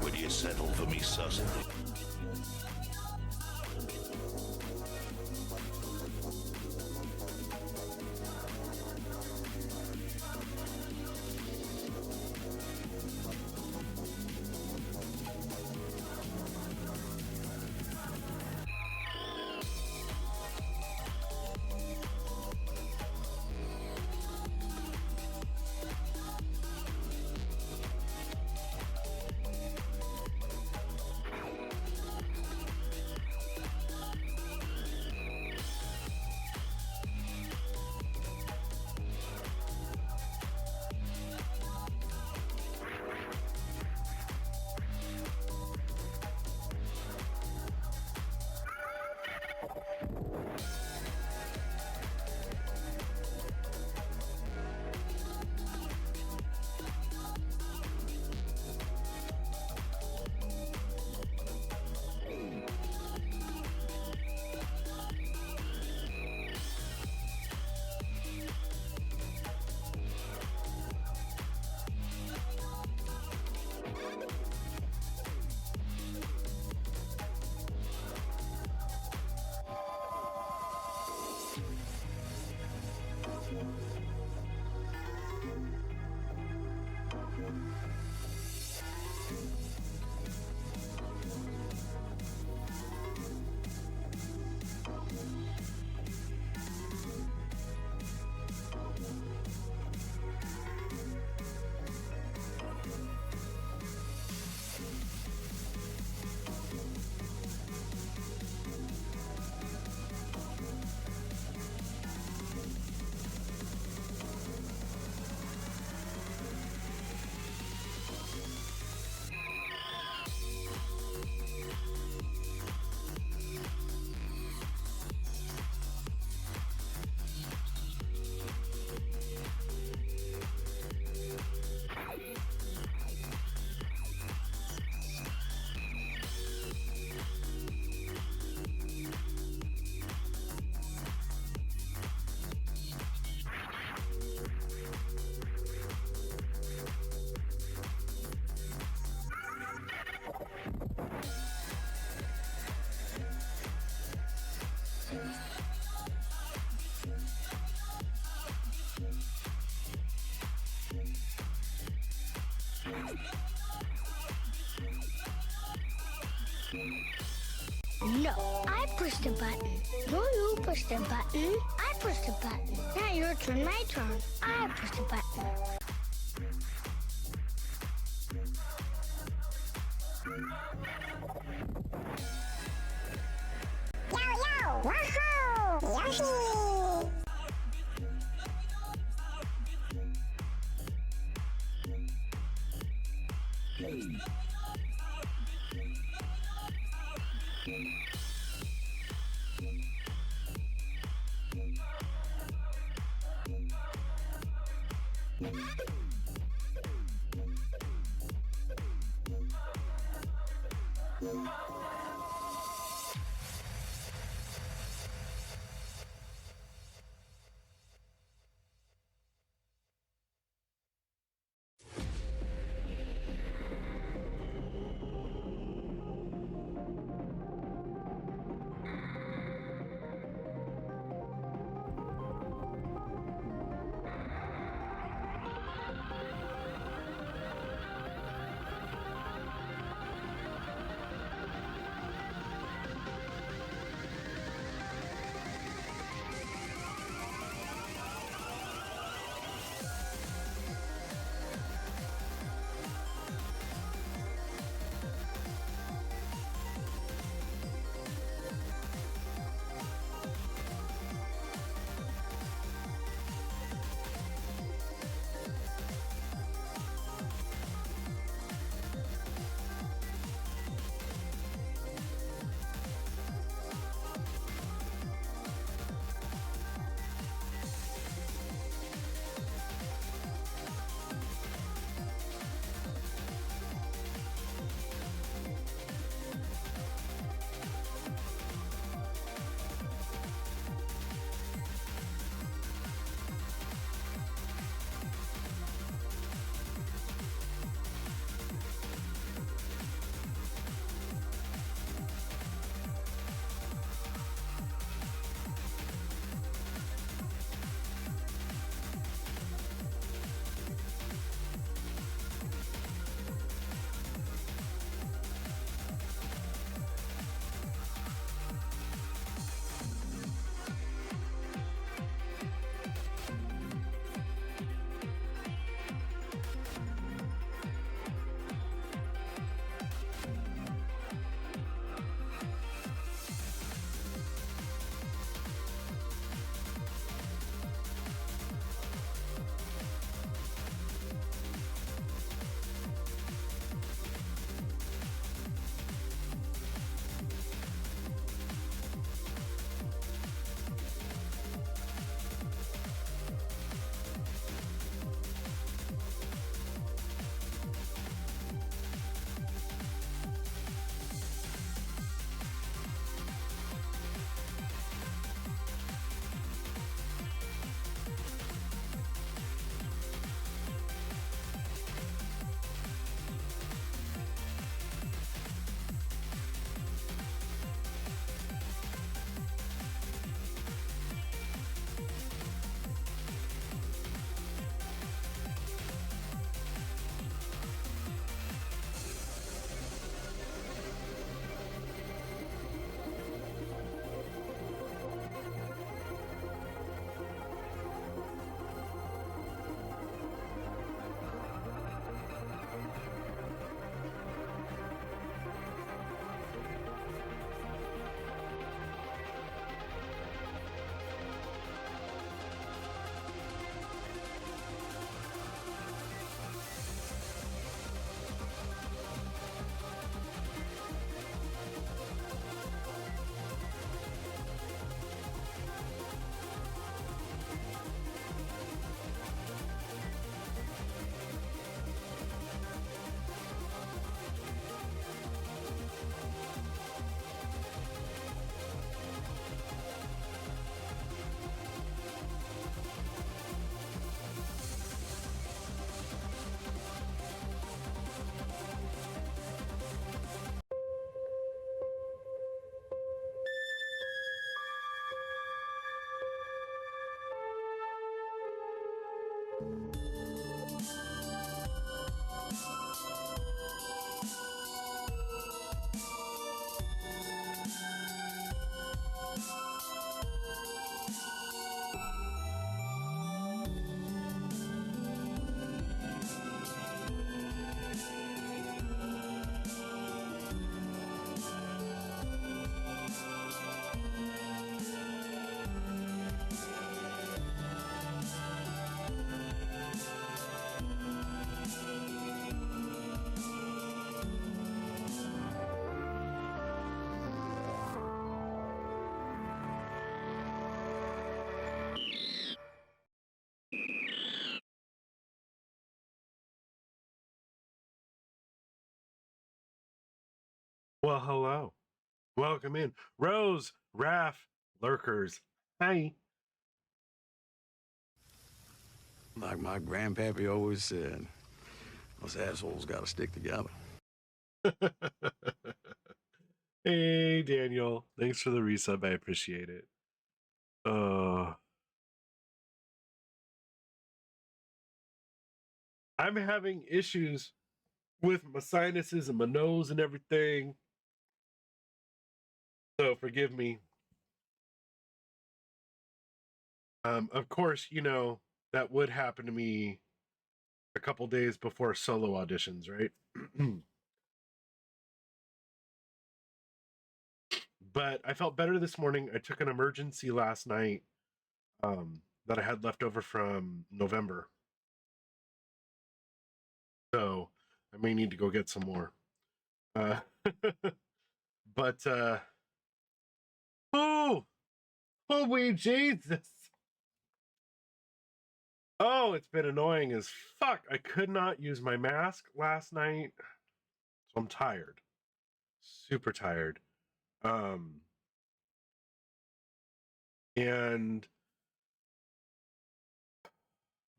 Would you settle for me sussing it? No, I pushed the button. No, you pushed the button. I pushed the button. Now your turn, my turn. I pushed the button. Yo, wahoo! Yoshi! Well, hello. Welcome in. Rose, Raph, Lurkers. Hi. Like my grandpappy always said, us assholes gotta stick together. Hey, Daniel. Thanks for the resub. I appreciate it. I'm having issues with my sinuses and my nose and everything. So forgive me. Of course, that would happen to me a couple days before solo auditions, right? But I felt better this morning. I took an emergency last night that I had left over from November. So I may need to go get some more. Uh, but oh we Jesus. Oh, it's been annoying as fuck. I could not use my mask last night. So I'm tired. Super tired. And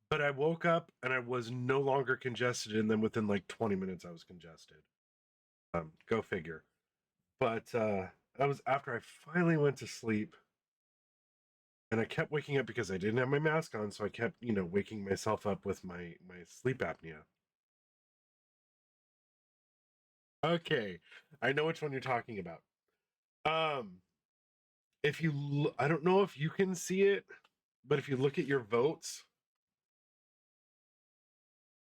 but I woke up and I was no longer congested, and then within like 20 minutes I was congested. Go figure. But that was after I finally went to sleep. And I kept waking up because I didn't have my mask on, so I kept, waking myself up with my sleep apnea. Okay, I know which one you're talking about. If you, I don't know if you can see it, but if you look at your votes,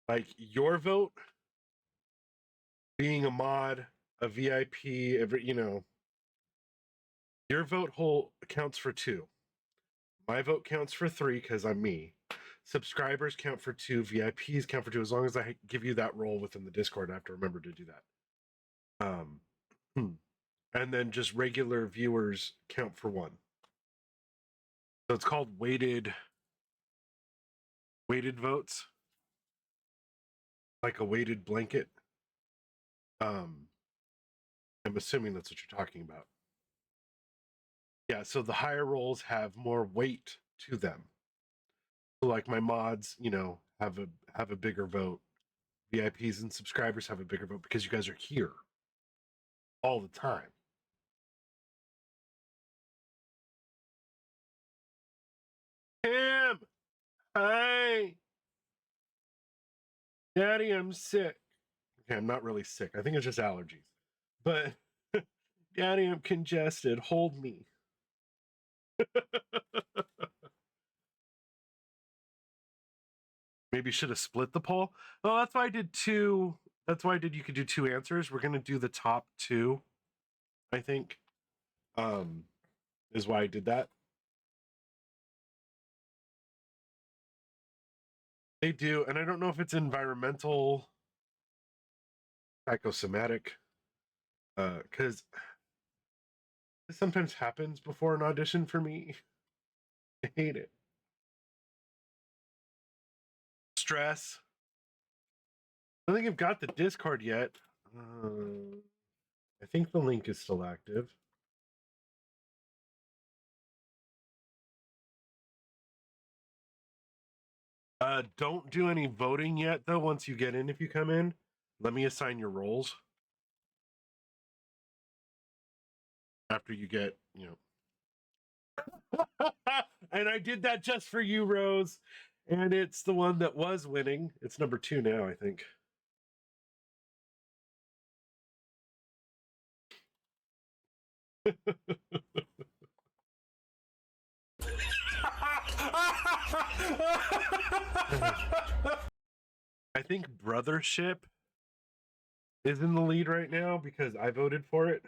like your vote being a mod, a VIP, your vote whole counts for 2. My vote counts for 3 because I'm me. Subscribers count for 2. VIPs count for 2. As long as I give you that role within the Discord, I have to remember to do that. And then just regular viewers count for 1. So it's called weighted votes, like a weighted blanket. I'm assuming that's what you're talking about. Yeah, so the higher roles have more weight to them. So like my mods, have a bigger vote. VIPs and subscribers have a bigger vote because you guys are here all the time. Tim, hi. Daddy, I'm sick. Okay, I'm not really sick. I think it's just allergies. But Daddy, I'm congested. Hold me. Maybe should have split the poll. Well, that's why I did 2. That's why I did. You could do 2 answers. We're gonna do the top 2. I think, is why I did that. They do, and I don't know if it's environmental, psychosomatic, because this sometimes happens before an audition for me. I hate it. Stress. I don't think I've got the Discord yet. I think the link is still active. Don't do any voting yet, though. Once you get in, if you come in, let me assign your roles. After you get, and I did that just for you, Rose. And it's the one that was winning. It's number 2 now, I think. I think Brothership is in the lead right now because I voted for it.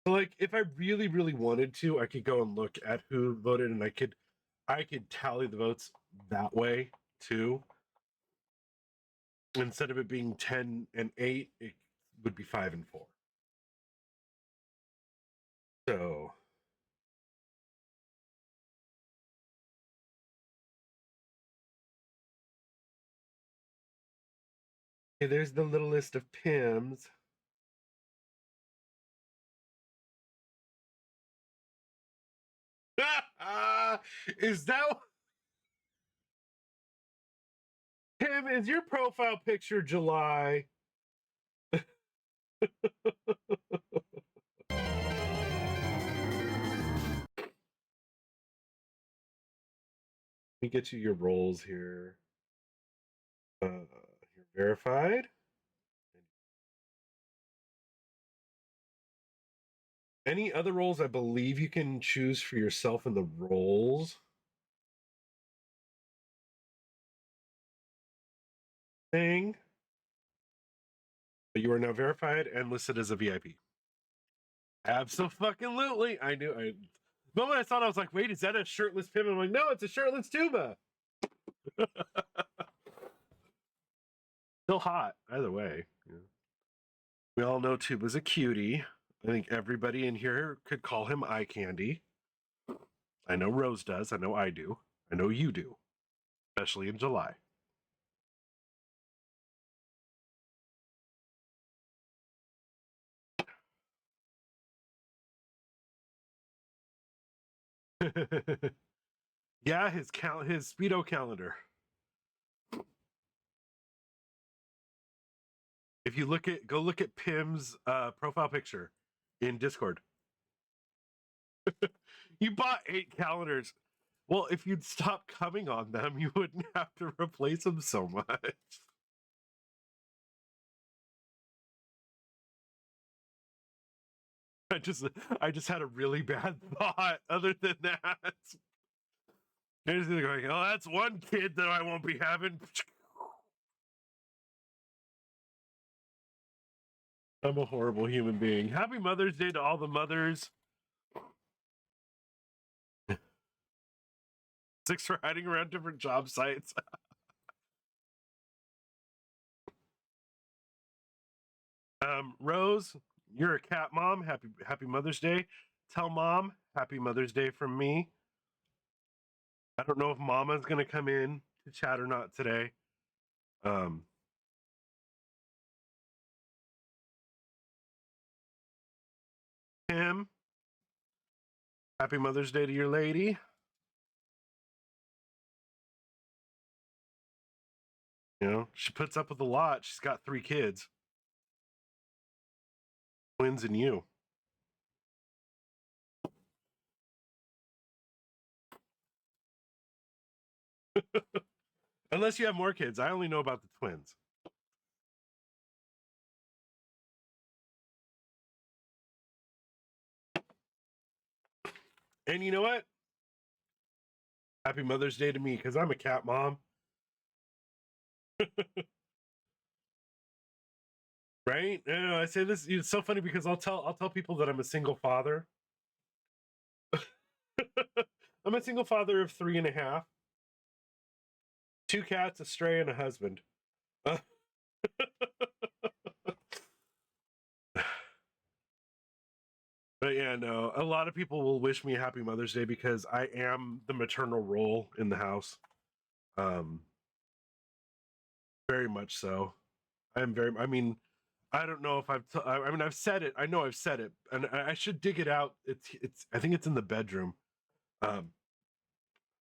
So, like, if I really, really wanted to, I could go and look at who voted, and I could tally the votes that way too. Instead of it being 10 and 8, it would be 5 and 4. So Okay, there's the little list of Pims. Is that Pim? Is your profile picture July? Let me get you your roles here. You're verified. Any other roles I believe you can choose for yourself in the roles thing. But you are now verified and listed as a VIP. Absolutely. I knew. The moment I saw it, I was like, wait, is that a shirtless Pim? I'm like, no, it's a shirtless Tuba. Still hot, either way. Yeah. We all know Tuba's a cutie. I think everybody in here could call him eye candy. I know Rose does. I know I do. I know you do, especially in July. Yeah, his speedo calendar. If you go look at Pim's profile picture in Discord. You bought 8 calendars. Well, if you'd stop coming on them, you wouldn't have to replace them so much. I just had a really bad thought. Other than that, I just going, oh, that's one kid that I won't be having. I'm a horrible human being. Happy Mother's Day to all the mothers. 6 for hiding around different job sites. Rose, you're a cat mom. Happy Mother's Day. Tell mom happy Mother's Day from me. I don't know if Mama's gonna come in to chat or not today. Tim, happy Mother's Day to your lady. You know, she puts up with a lot. She's got 3 kids. Twins and you. Unless you have more kids. I only know about the twins. And you know what? Happy Mother's Day to me, because I'm a cat mom. Right? I say this, it's so funny because I'll tell people that I'm a single father. I'm a single father of 3.5. 2 cats, a stray, and a husband. But yeah, no, a lot of people will wish me a happy Mother's Day because I am the maternal role in the house. Very much so. I mean, I don't know if I've said it. I know I've said it, and I should dig it out. I think it's in the bedroom.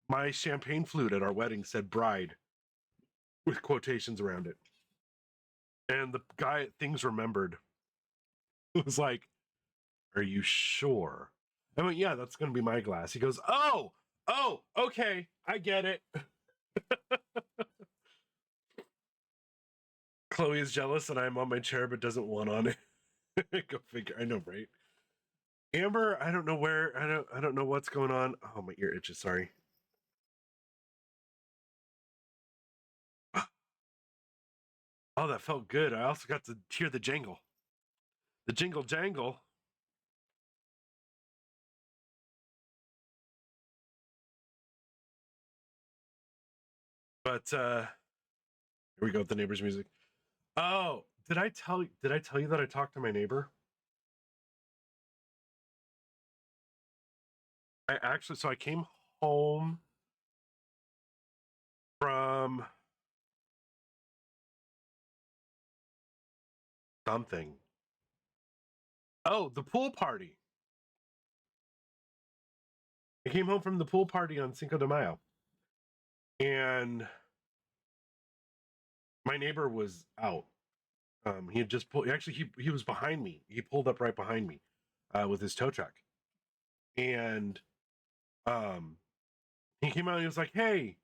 My champagne flute at our wedding said bride with quotations around it. And the guy at Things Remembered was like, are you sure? I went, yeah, that's going to be my glass. He goes, oh, okay, I get it. Chloe is jealous and I'm on my chair but doesn't want on it. Go figure. I know, right? Amber, I don't know I don't know what's going on. Oh, my ear itches, sorry. Oh, that felt good. I also got to hear the jingle. The jingle jangle. But here we go with the neighbor's music. Oh, did I tell you that I talked to my neighbor? I came home from something. Oh, the pool party. I came home from the pool party on Cinco de Mayo, and my neighbor was out. He had just pulled. Actually, he was behind me. He pulled up right behind me with his tow truck, and he came out and he was like, "Hey,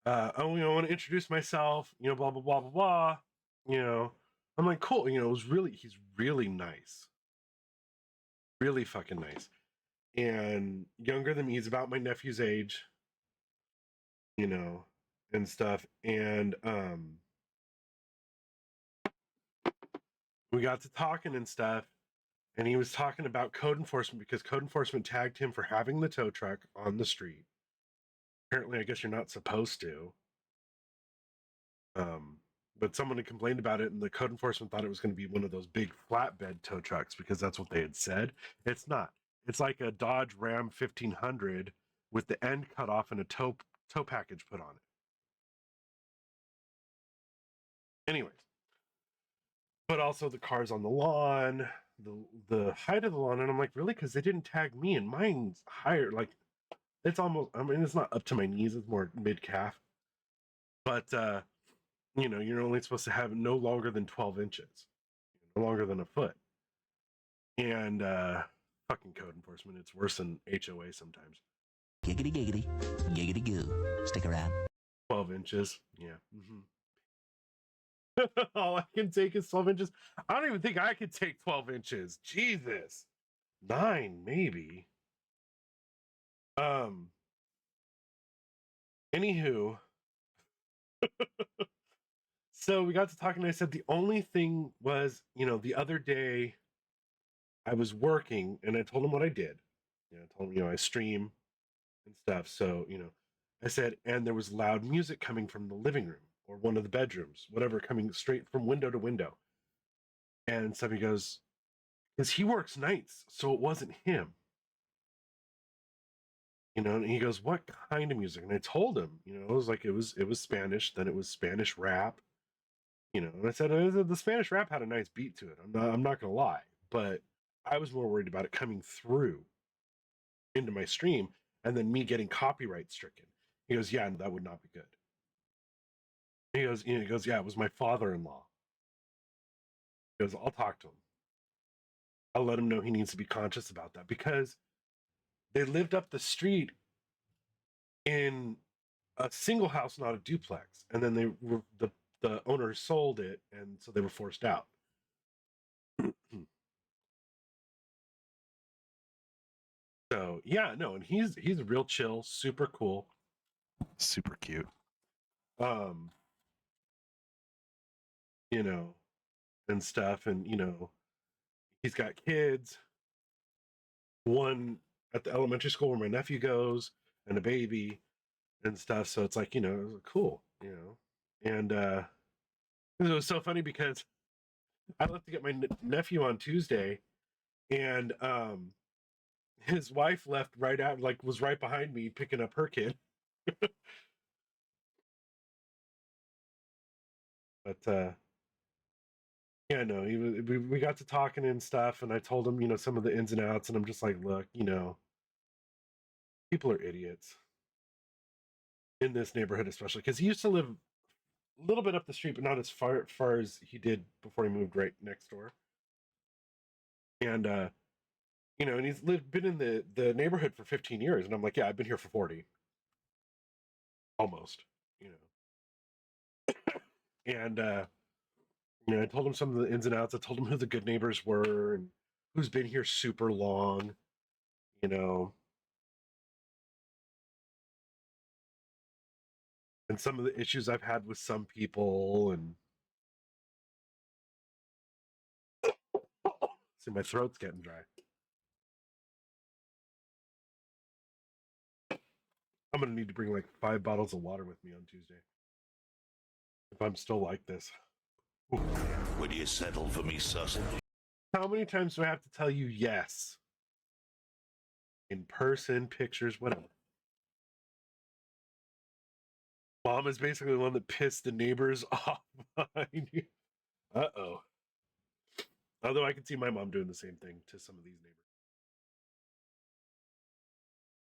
I want to introduce myself. Blah blah blah blah blah. I'm like, cool. He's really nice, really fucking nice, and younger than me. He's about my nephew's age, and stuff. And we got to talking and stuff, and he was talking about code enforcement because code enforcement tagged him for having the tow truck on the street. Apparently, I guess you're not supposed to. But someone had complained about it, and the code enforcement thought it was going to be one of those big flatbed tow trucks because that's what they had said. It's not. It's like a Dodge Ram 1500 with the end cut off and a tow package put on it. Anyways, but also the cars on the lawn, the height of the lawn, and I'm like, really? Because they didn't tag me, and mine's higher. Like, it's almost. I mean, it's not up to my knees; it's more mid calf. But you're only supposed to have no longer than 12 inches, no longer than a foot. And fucking code enforcement, it's worse than HOA sometimes. Giggity giggity, giggity goo. Stick around. 12 inches, yeah. All I can take is 12 inches. I don't even think I could take 12 inches. Jesus. 9, maybe. Anywho. So we got to talking, and I said the only thing was, the other day I was working, and I told him what I did. I told him, I stream and stuff. So, I said, and there was loud music coming from the living room or one of the bedrooms, whatever, coming straight from window to window. And somebody goes, because he works nights, so it wasn't him. And he goes, what kind of music? And I told him, it was like, it was Spanish, then it was Spanish rap. And I said the Spanish rap had a nice beat to it. I'm not gonna lie, but I was more worried about it coming through into my stream and then me getting copyright stricken. He goes, yeah, that would not be good. He goes, yeah, it was my father-in-law. He goes, I'll talk to him. I'll let him know he needs to be conscious about that because they lived up the street in a single house, not a duplex, and then they were the owner sold it, and so they were forced out. So yeah, no, and he's real chill, super cool, super cute. And stuff, and he's got kids. One at the elementary school where my nephew goes, and a baby, and stuff. So it's like it was cool, and it was so funny because I left to get my nephew on Tuesday, and his wife left right out, like was right behind me picking up her kid. But yeah, no, we got to talking and stuff, and I told him, some of the ins and outs, and I'm just like, look, people are idiots in this neighborhood, especially because he used to live a little bit up the street, but not as far as he did before he moved right next door. And and he's been in the neighborhood for 15 years, and I'm like, yeah, I've been here for 40, almost, and I told him some of the ins and outs. I told him who the good neighbors were and who's been here super long, and some of the issues I've had with some people, and see, my throat's getting dry. I'm gonna need to bring like 5 bottles of water with me on Tuesday if I'm still like this. Ooh. Would you settle for me sussing? How many times do I have to tell you yes? In person, pictures, whatever. Mom is basically the one that pissed the neighbors off behind you. Uh-oh. Although I can see my mom doing the same thing to some of these neighbors.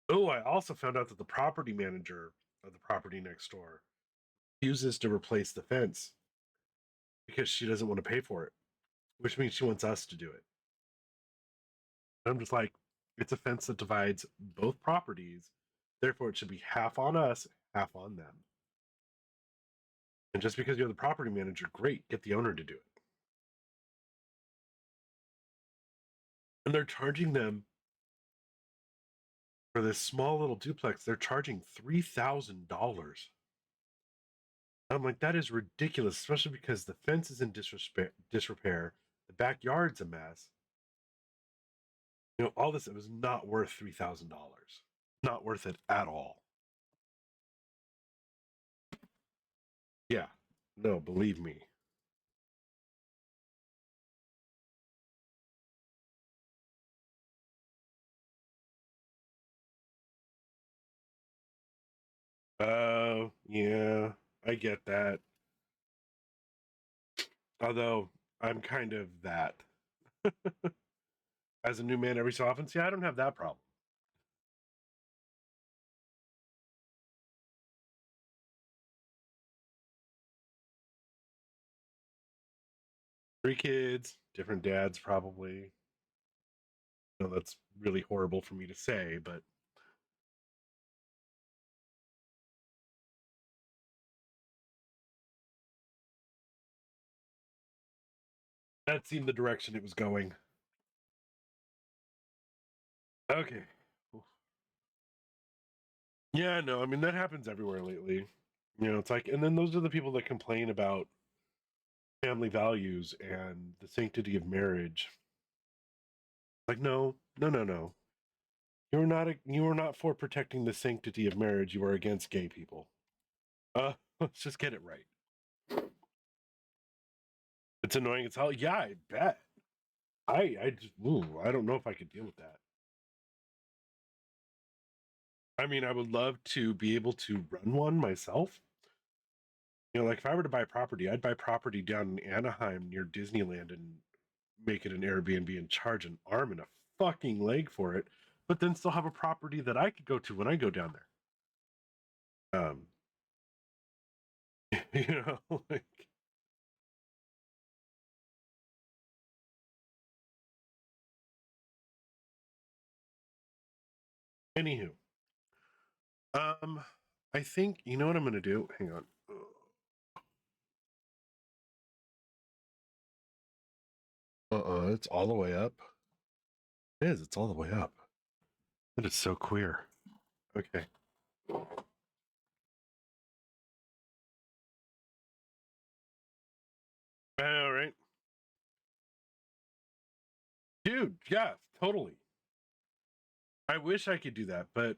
Oh, I also found out that the property manager of the property next door refuses to replace the fence because she doesn't want to pay for it, which means she wants us to do it. I'm just like, it's a fence that divides both properties, therefore it should be half on us, half on them. And just because you're the property manager, great, get the owner to do it. And they're charging them for this small little duplex, they're charging $3,000. I'm like, that is ridiculous, especially because the fence is in disrepair, the backyard's a mess. You know, all this, it was not worth $3,000. Not worth it at all. Yeah, no, believe me. Oh, yeah, I get that. Although I'm kind of that. As a new man every so often, see, I don't have that problem. Three kids, different dads, probably. No, that's really horrible for me to say, but that seemed the direction it was going. Okay. Yeah, no, I mean, that happens everywhere lately. You know, it's like, and then those are the people that complain about family values and the sanctity of marriage. Like, no, no, no, no. You are not for protecting the sanctity of marriage. You are against gay people. Let's just get it right. It's annoying as hell. Yeah, I bet. I just, I don't know if I could deal with that. I mean, I would love to be able to run one myself. You know, like if I were to buy property, I'd buy property down in Anaheim near Disneyland and make it an Airbnb and charge an arm and a fucking leg for it, but then still have a property that I could go to when I go down there. You know, like anywho. Um, I think you know what I'm gonna do. Hang on. It's all the way up. It is. It's all the way up. That is so queer. Okay. All right, dude. Yeah, totally. I wish I could do that, but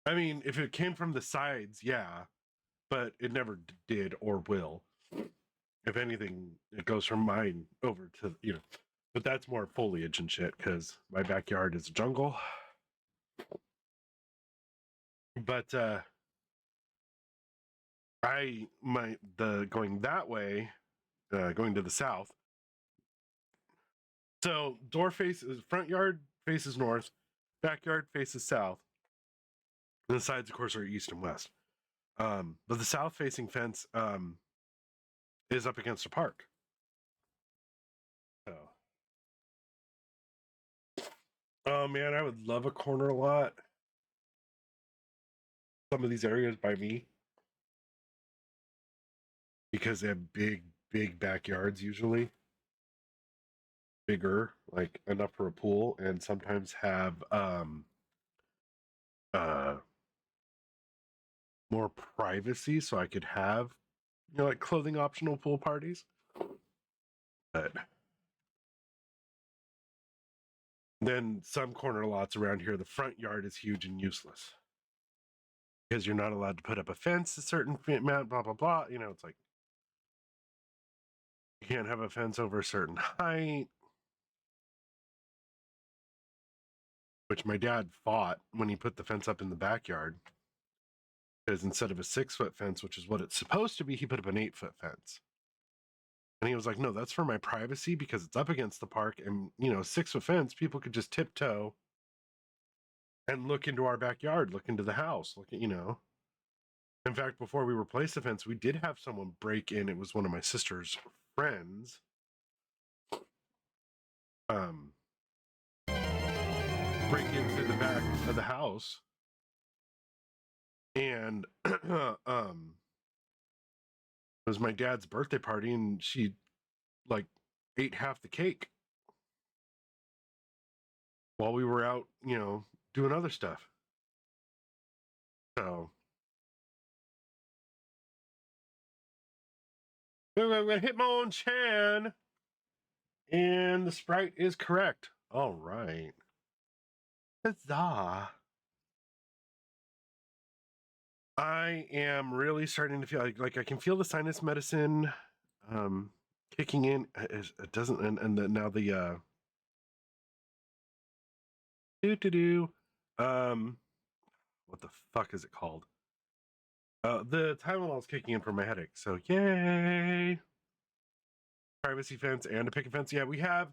I mean, if it came from the sides, yeah, but it never did or will. If anything, it goes from mine over to, you know, but that's more foliage and shit because my backyard is a jungle. But the going that way, going to the south. So door faces front yard faces north, backyard faces south. And the sides, of course, are east and west. But the south facing fence is up against a park. So, oh man, I would love a corner lot. Some of these areas by me because they have big backyards usually. Bigger, like enough for a pool, and sometimes have uh more privacy so I could have, you know, like clothing optional pool parties. But then some corner lots around here, the front yard is huge and useless because you're not allowed to put up a fence a certain amount, blah blah blah. You know, it's like you can't have a fence over a certain height, which my dad fought when he put the fence up in the backyard. Because instead of a 6-foot fence, which is what it's supposed to be, he put up an 8-foot fence. And he was like, no, that's for my privacy because it's up against the park. And, 6-foot fence, people could just tiptoe and look into our backyard, look into the house, look at. In fact, before we replaced the fence, we did have someone break in. It was one of my sister's friends. Break into the back of the house. And it was my dad's birthday party, and she like ate half the cake while we were out, doing other stuff. So I'm gonna hit my own Chan, and the Sprite is correct. All right, huzzah! I am really starting to feel like I can feel the sinus medicine kicking in. It doesn't, and now the what the fuck is it called? The Tylenol's kicking in for my headache. So yay! Privacy fence and a picket fence. Yeah, we have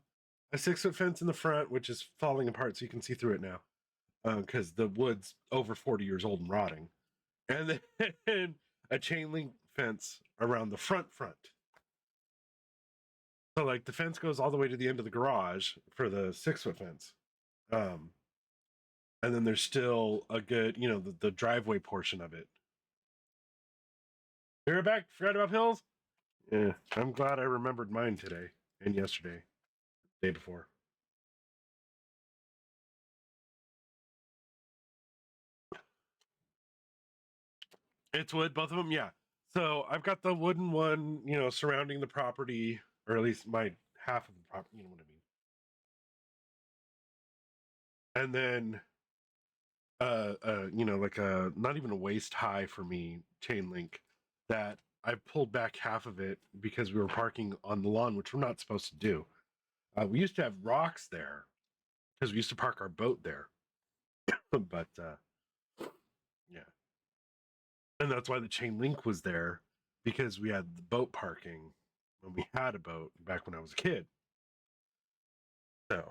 a 6-foot fence in the front, which is falling apart, so you can see through it now, because the wood's over 40 years old and rotting. And then a chain link fence around the front. So like the fence goes all the way to the end of the garage for the 6-foot fence. And then there's still a good, the driveway portion of it. You're back, forgot about pills? Yeah, I'm glad I remembered mine today and yesterday, day before. It's wood, both of them, yeah. So I've got the wooden one, surrounding the property, or at least my half of the property, you know what I mean. And then, like a not even a waist high for me chain link that I pulled back half of it because we were parking on the lawn, which we're not supposed to do. We used to have rocks there because we used to park our boat there, but yeah. And that's why the chain link was there, because we had the boat parking when we had a boat back when I was a kid. So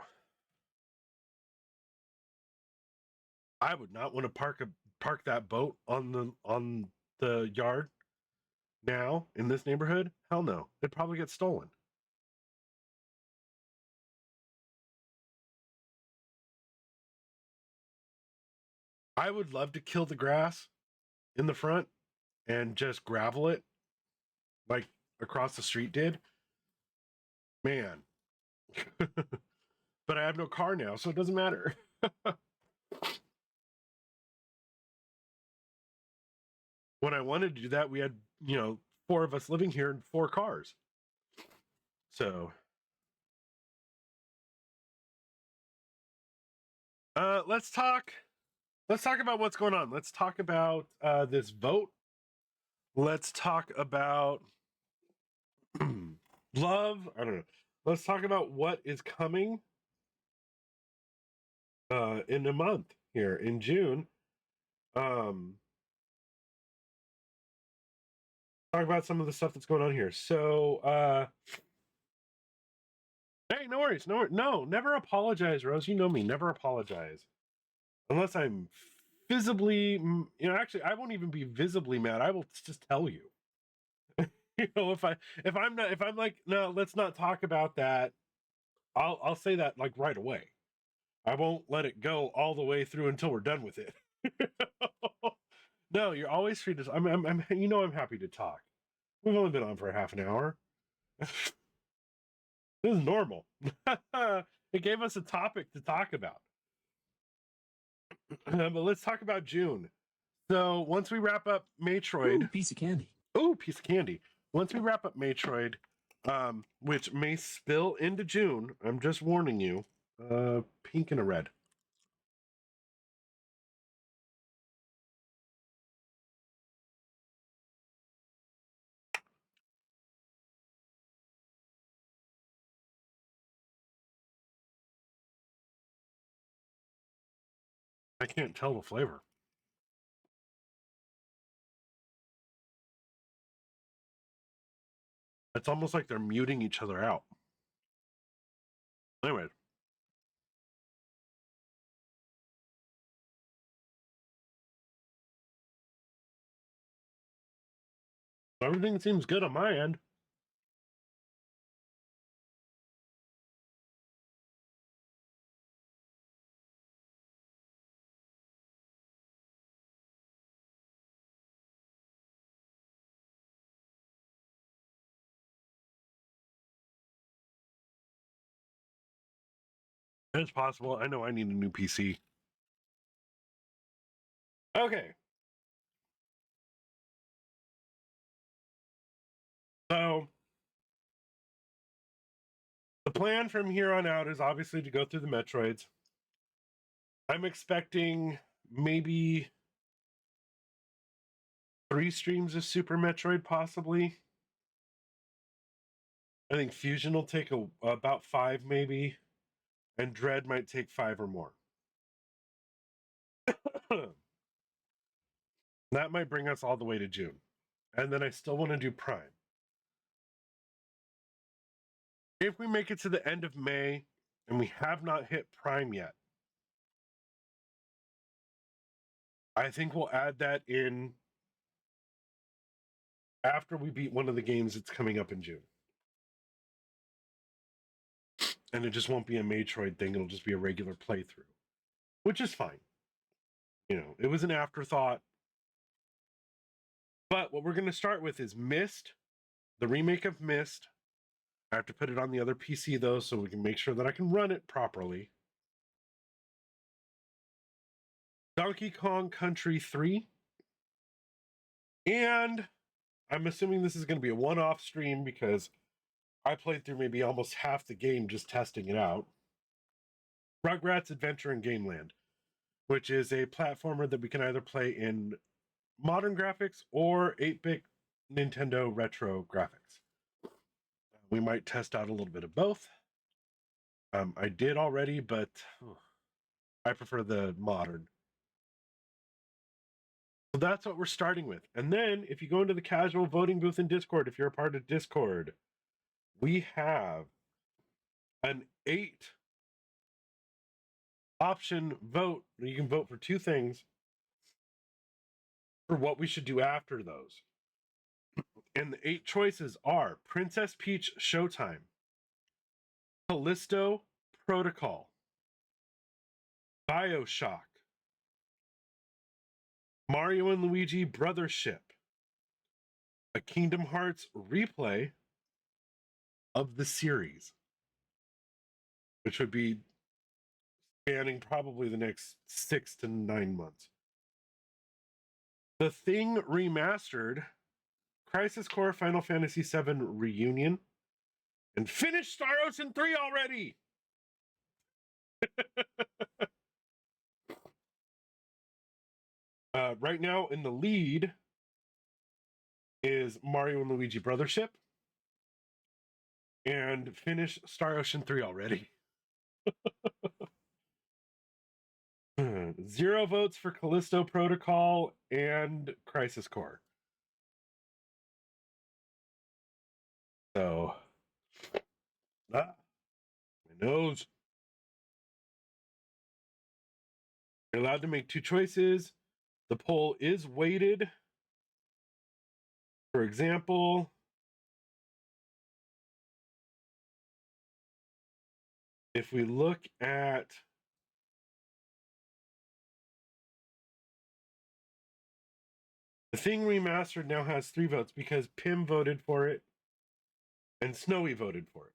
I would not want to park that boat on the yard now in this neighborhood. Hell no. It'd probably get stolen. I would love to kill the grass in the front and just gravel it like across the street did. Man. But I have no car now, so it doesn't matter. When I wanted to do that, we had, 4 of us living here and 4 cars. So let's talk about what's going on. Let's talk about this vote. Let's talk about love. I don't know. Let's talk about what is coming in a month here in June. Talk about some of the stuff that's going on here. So hey, no worries. No, never apologize, Rose. You know me, never apologize. Unless I'm visibly, actually, I won't even be visibly mad. I will just tell you. If I'm like, no, let's not talk about that. I'll say that like right away. I won't let it go all the way through until we're done with it. No, you're always free to. I'm happy to talk. We've only been on for half an hour. This is normal. It gave us a topic to talk about. But let's talk about June. So once we wrap up Maytroid, Piece of candy. Piece of candy. Once we wrap up Maytroid, which may spill into June, I'm just warning you. Pink and a red. I can't tell the flavor. It's almost like they're muting each other out. Anyway. Everything seems good on my end. It's possible. I know I need a new PC. Okay. So, the plan from here on out is obviously to go through the Metroids. I'm expecting maybe 3 streams of Super Metroid, possibly. I think Fusion will take about 5, maybe. And Dread might take 5 or more. That might bring us all the way to June. And then I still want to do Prime. If we make it to the end of May and we have not hit Prime yet, I think we'll add that in after we beat one of the games that's coming up in June. And it just won't be a Maytroid thing. It'll just be a regular playthrough, which is fine. You know, it was an afterthought. But what we're going to start with is Myst, the remake of Myst. I have to put it on the other PC, though, so we can make sure that I can run it properly. Donkey Kong Country 3. And I'm assuming this is going to be a one-off stream because I played through maybe almost half the game just testing it out. Rugrats Adventure in Gameland, which is a platformer that we can either play in modern graphics or 8-bit Nintendo retro graphics. We might test out a little bit of both. I did already, but I prefer the modern. So that's what we're starting with. And then if you go into the casual voting booth in Discord, if you're a part of Discord, we have an 8 option vote. You can vote for 2 things for what we should do after those. And the 8 choices are Princess Peach Showtime, Callisto Protocol, BioShock, Mario and Luigi Brothership, a Kingdom Hearts replay of the series, which would be spanning probably the next 6 to 9 months. The Thing Remastered, Crisis Core Final Fantasy VII Reunion, and finish Star Ocean 3 already! Right now in the lead is Mario and Luigi Brothership, and finish Star Ocean 3 already. 0 votes for Callisto Protocol and Crisis Core. So, my nose. You're allowed to make 2 choices. The poll is weighted. For example, if we look at The Thing Remastered, now has 3 votes because Pim voted for it and Snowy voted for it.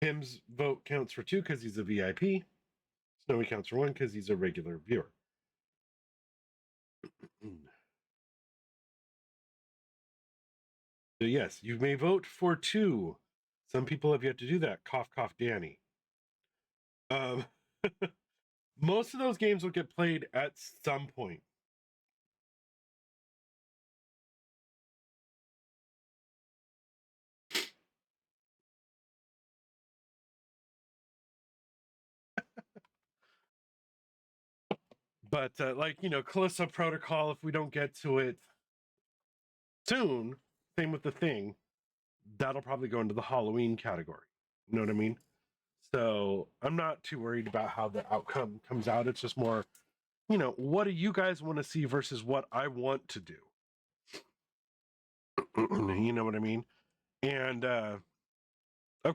Pim's vote counts for 2 because he's a VIP. Snowy counts for 1 because he's a regular viewer. So yes, you may vote for 2. Some people have yet to do that. Cough, cough, Danny. Most of those games will get played at some point. But like, you know, Callisto Protocol, if we don't get to it soon, same with The Thing, that'll probably go into the Halloween category. You know what I mean? So I'm not too worried about how the outcome comes out. It's just more, what do you guys want to see versus what I want to do? You know what I mean? And of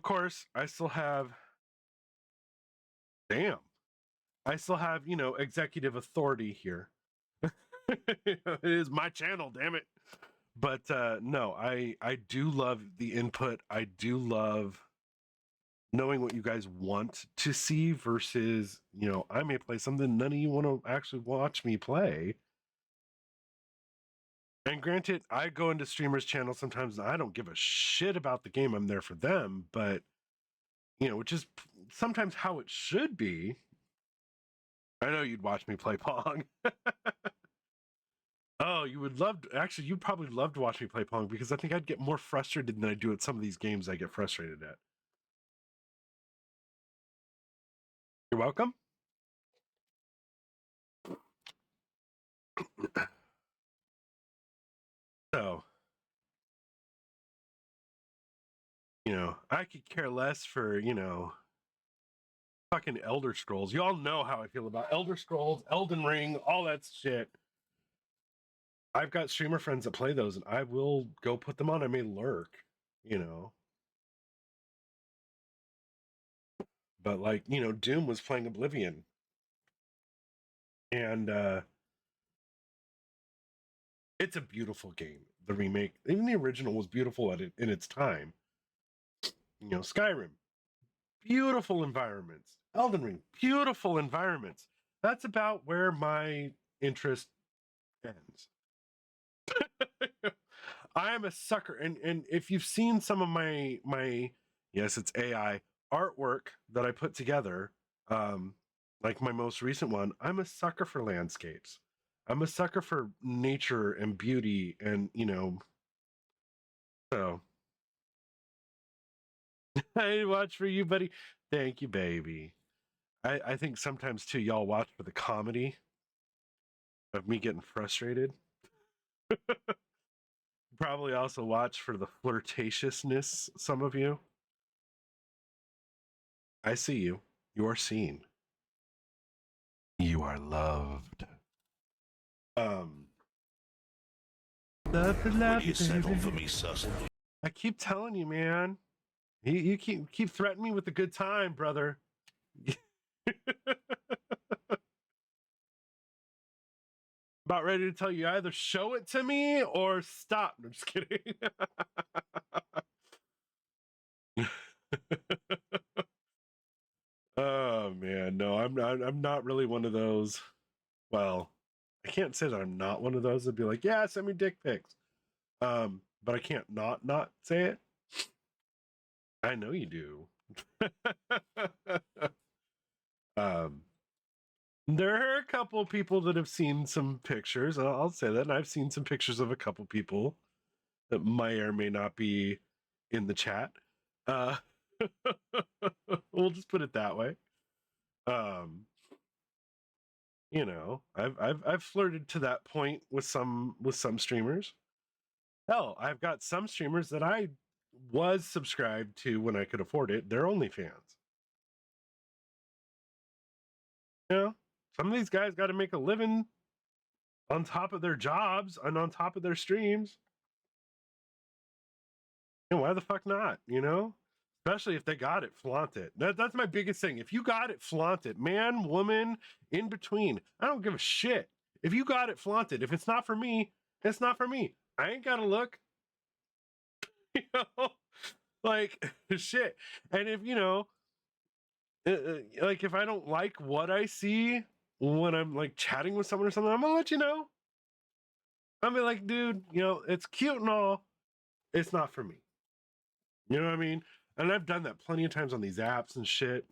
course, I still have, executive authority here. It is my channel, damn it. But no, I do love the input. I do love knowing what you guys want to see versus, I may play something none of you want to actually watch me play. And granted, I go into streamers' channels sometimes and I don't give a shit about the game. I'm there for them, but which is sometimes how it should be. I know you'd watch me play Pong. Oh, you would love actually, you'd probably love to watch me play Pong because I think I'd get more frustrated than I do at some of these games I get frustrated at. You're welcome. So, I could care less for, fucking Elder Scrolls. You all know how I feel about Elder Scrolls, Elden Ring, all that shit. I've got streamer friends that play those and I will go put them on. I may lurk, But like, Doom was playing Oblivion. And it's a beautiful game. The remake, even the original was beautiful in its time. Skyrim, beautiful environments. Elden Ring, beautiful environments. That's about where my interest ends. I am a sucker, and if you've seen some of my yes, it's AI artwork that I put together, like my most recent one, I'm a sucker for landscapes. I'm a sucker for nature and beauty, and so I watch for you, buddy. Thank you, baby. I think sometimes too, y'all watch for the comedy of me getting frustrated. Probably also watch for the flirtatiousness, some of you. I see you. You are seen. You are loved. Love, Will you settle for me, Susan? I keep telling you, man. You keep threatening me with a good time, brother. About ready to tell you either show it to me or stop. No, just kidding. Oh man, no, I'm not really one of those. Well, I can't say that I'm not one of those that'd be like, yeah, send me dick pics. But I can't not say it. I know you do. There are a couple of people that have seen some pictures. I'll say that. And I've seen some pictures of a couple people that may or may not be in the chat. We'll just put it that way. I've flirted to that point with some streamers. Hell, I've got some streamers that I was subscribed to when I could afford it. They're OnlyFans. Some of these guys got to make a living on top of their jobs and on top of their streams. Why the fuck not? Especially if they got it, flaunt it. That's my biggest thing. If you got it, flaunt it. Man, woman, in between. I don't give a shit. If you got it, flaunt it. If it's not for me, it's not for me. I ain't got to look. Like, shit. And if, like if I don't like what I see when I'm like chatting with someone or something, I'm going to let you know. I'll be like, dude, it's cute and all. It's not for me. You know what I mean? And I've done that plenty of times on these apps and shit.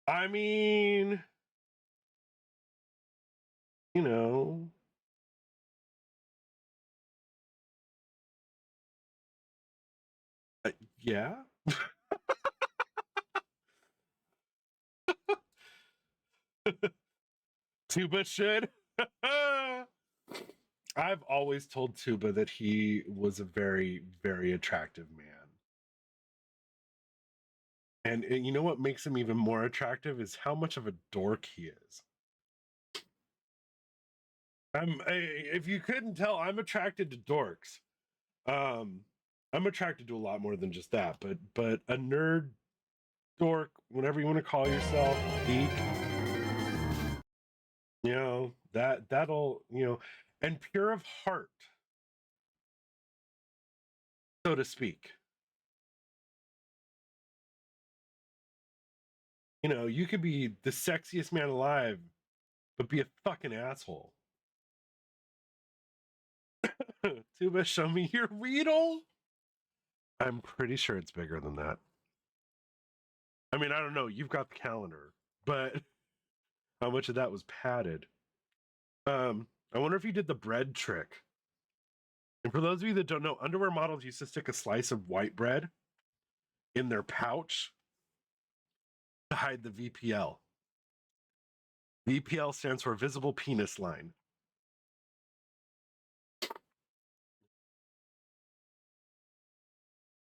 I mean, yeah. Tuba should. I've always told Tuba that he was a very, very attractive man. And you know what makes him even more attractive is how much of a dork he is. If you couldn't tell, I'm attracted to dorks. I'm attracted to a lot more than just that, but a nerd, dork, whatever you want to call yourself, geek, that'll, and pure of heart, so to speak. You could be the sexiest man alive, but be a fucking asshole. Tuba, show me your Weedle. I'm pretty sure it's bigger than that. I mean, I don't know. You've got the calendar, but how much of that was padded? I wonder if you did the bread trick. And for those of you that don't know, underwear models used to stick a slice of white bread in their pouch to hide the VPL. VPL stands for visible penis line.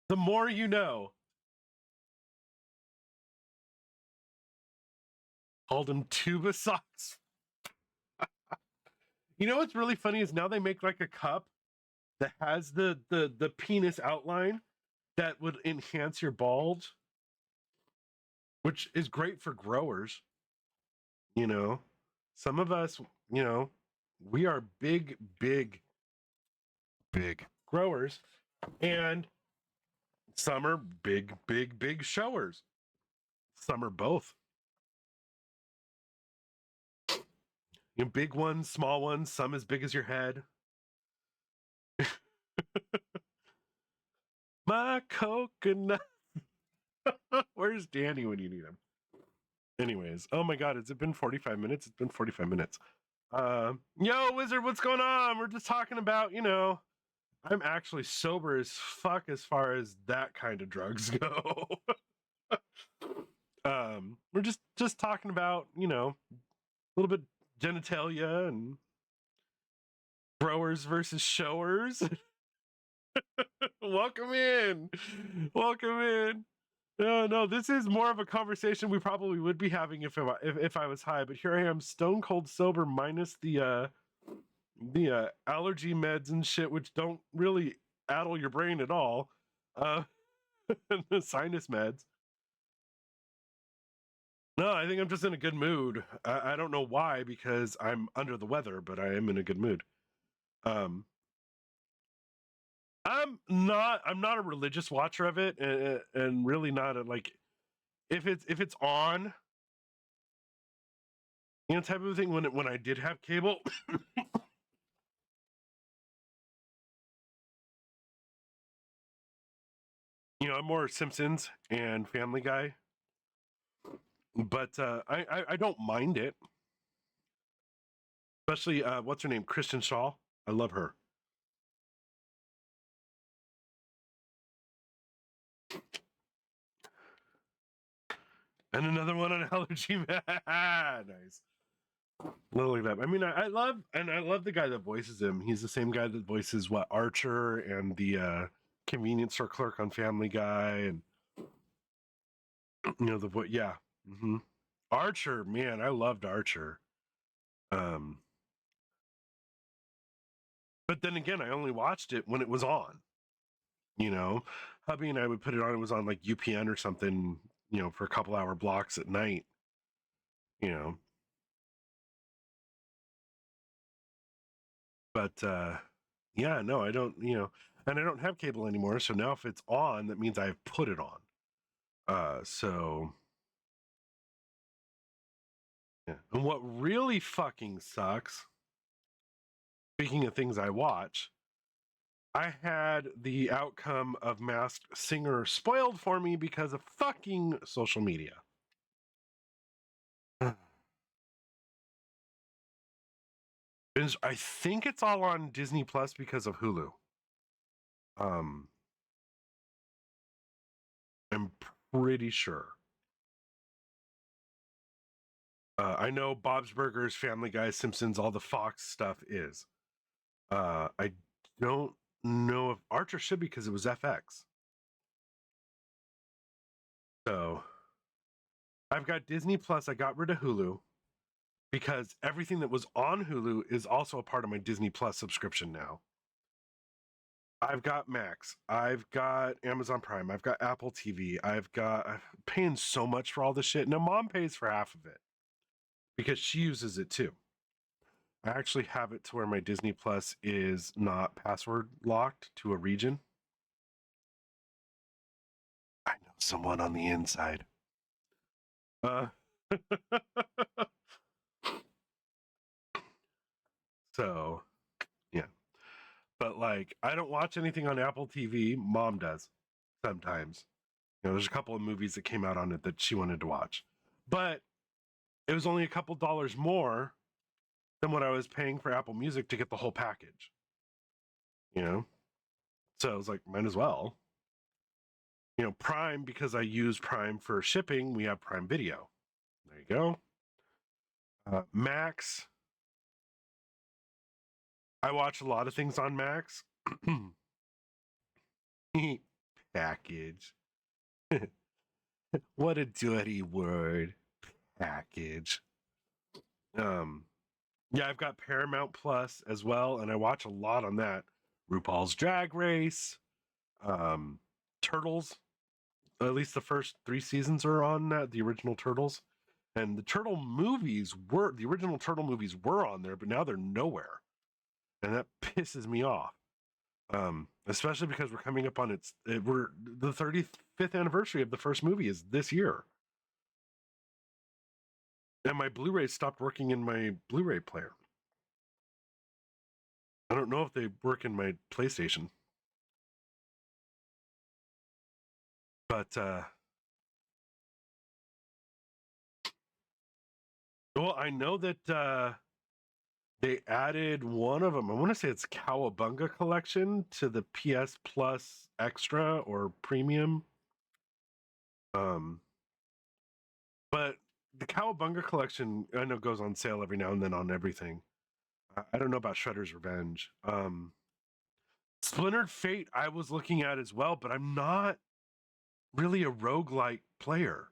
The more you know. Called them tuba socks. You know what's really funny is now they make like a cup that has the penis outline that would enhance your bulge, which is great for growers. Some of us, we are big growers, and some are big showers. Some are both. Big ones, small ones, some as big as your head. My coconut. Where's Danny when you need him? Anyways, oh my god, has it been 45 minutes? It's been 45 minutes. Yo, Wizard, what's going on? We're just talking about, I'm actually sober as fuck as far as that kind of drugs go. We're just talking about, a little bit genitalia and growers versus showers. Welcome in. No, this is more of a conversation we probably would be having if I was high, but here I am, stone cold sober, minus the allergy meds and shit, which don't really addle your brain at all. The sinus meds. No, I think I'm just in a good mood. I don't know why, because I'm under the weather, but I am in a good mood. I'm not a religious watcher of it, and really not if it's on, type of thing. When I did have cable, I'm more Simpsons and Family Guy, but I don't mind it, especially what's her name, Kristen Shaw. I love her. And another one on allergy man. Nice. Like that. I mean, I love the guy that voices him. He's the same guy that voices Archer and the convenience store clerk on Family Guy, and the voice. Yeah. Mm-hmm. Archer, man, I loved Archer. But then again, I only watched it when it was on. Hubby and I would put it on. It was on like UPN or something, for a couple hour blocks at night. But yeah, no, I don't, and I don't have cable anymore. So now if it's on, that means I've put it on. So yeah. And what really fucking sucks, speaking of things I watch, I had the outcome of Masked Singer spoiled for me because of fucking social media. I think it's all on Disney Plus because of Hulu. I'm pretty sure. I know Bob's Burgers, Family Guy, Simpsons, all the Fox stuff is. I don't know if Archer should be because it was FX. So I've got Disney Plus. I got rid of Hulu because everything that was on Hulu is also a part of my Disney Plus subscription now. I've got Max. I've got Amazon Prime. I've got Apple TV. I'm paying so much for all this shit. Now, mom pays for half of it because she uses it too. I actually have it to where my Disney Plus is not password locked to a region. I know someone on the inside. So, yeah. But like, I don't watch anything on Apple TV. Mom does sometimes. There's a couple of movies that came out on it that she wanted to watch, but it was only a couple dollars more than what I was paying for Apple Music to get the whole package. So I was like, might as well. Prime, because I use Prime for shipping, we have Prime Video. There you go. Max. I watch a lot of things on Max. Package. What a dirty word. Package. Yeah, I've got Paramount Plus as well, and I watch a lot on that. RuPaul's Drag Race, Turtles. At least the first 3 seasons are on that, the original Turtles. And the the original Turtle movies were on there, but now they're nowhere. And that pisses me off. Especially because we're coming up on we're the 35th anniversary of the first movie is this year. And my Blu-ray stopped working in my Blu-ray player. I don't know if they work in my PlayStation. But well, I know that they added one of them. I want to say it's Cowabunga Collection to the PS Plus Extra or Premium. But the Cowabunga Collection, I know, goes on sale every now and then on everything. I don't know about Shredder's Revenge. Splintered Fate I was looking at as well, but I'm not really a roguelike player.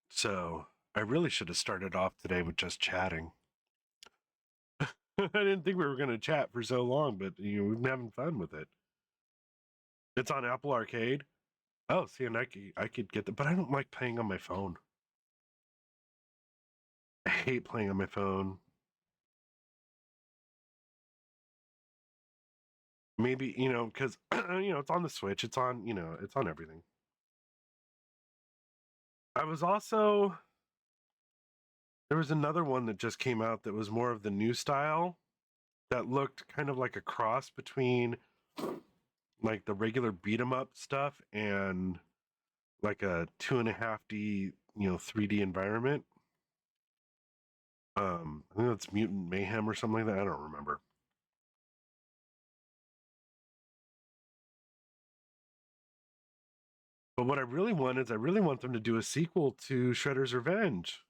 So I really should have started off today with just chatting. I didn't think we were going to chat for so long, but we've been having fun with it. It's on Apple Arcade. Oh, see, and I could get that, but I don't like playing on my phone. I hate playing on my phone. Maybe, because, it's on the Switch. It's on, it's on everything. I was also, there was another one that just came out that was more of the new style that looked kind of like a cross between like the regular beat 'em up stuff and like a 2.5D, 3D environment. I think that's Mutant Mayhem or something like that. I don't remember. But what I really want is I really want them to do a sequel to Shredder's Revenge.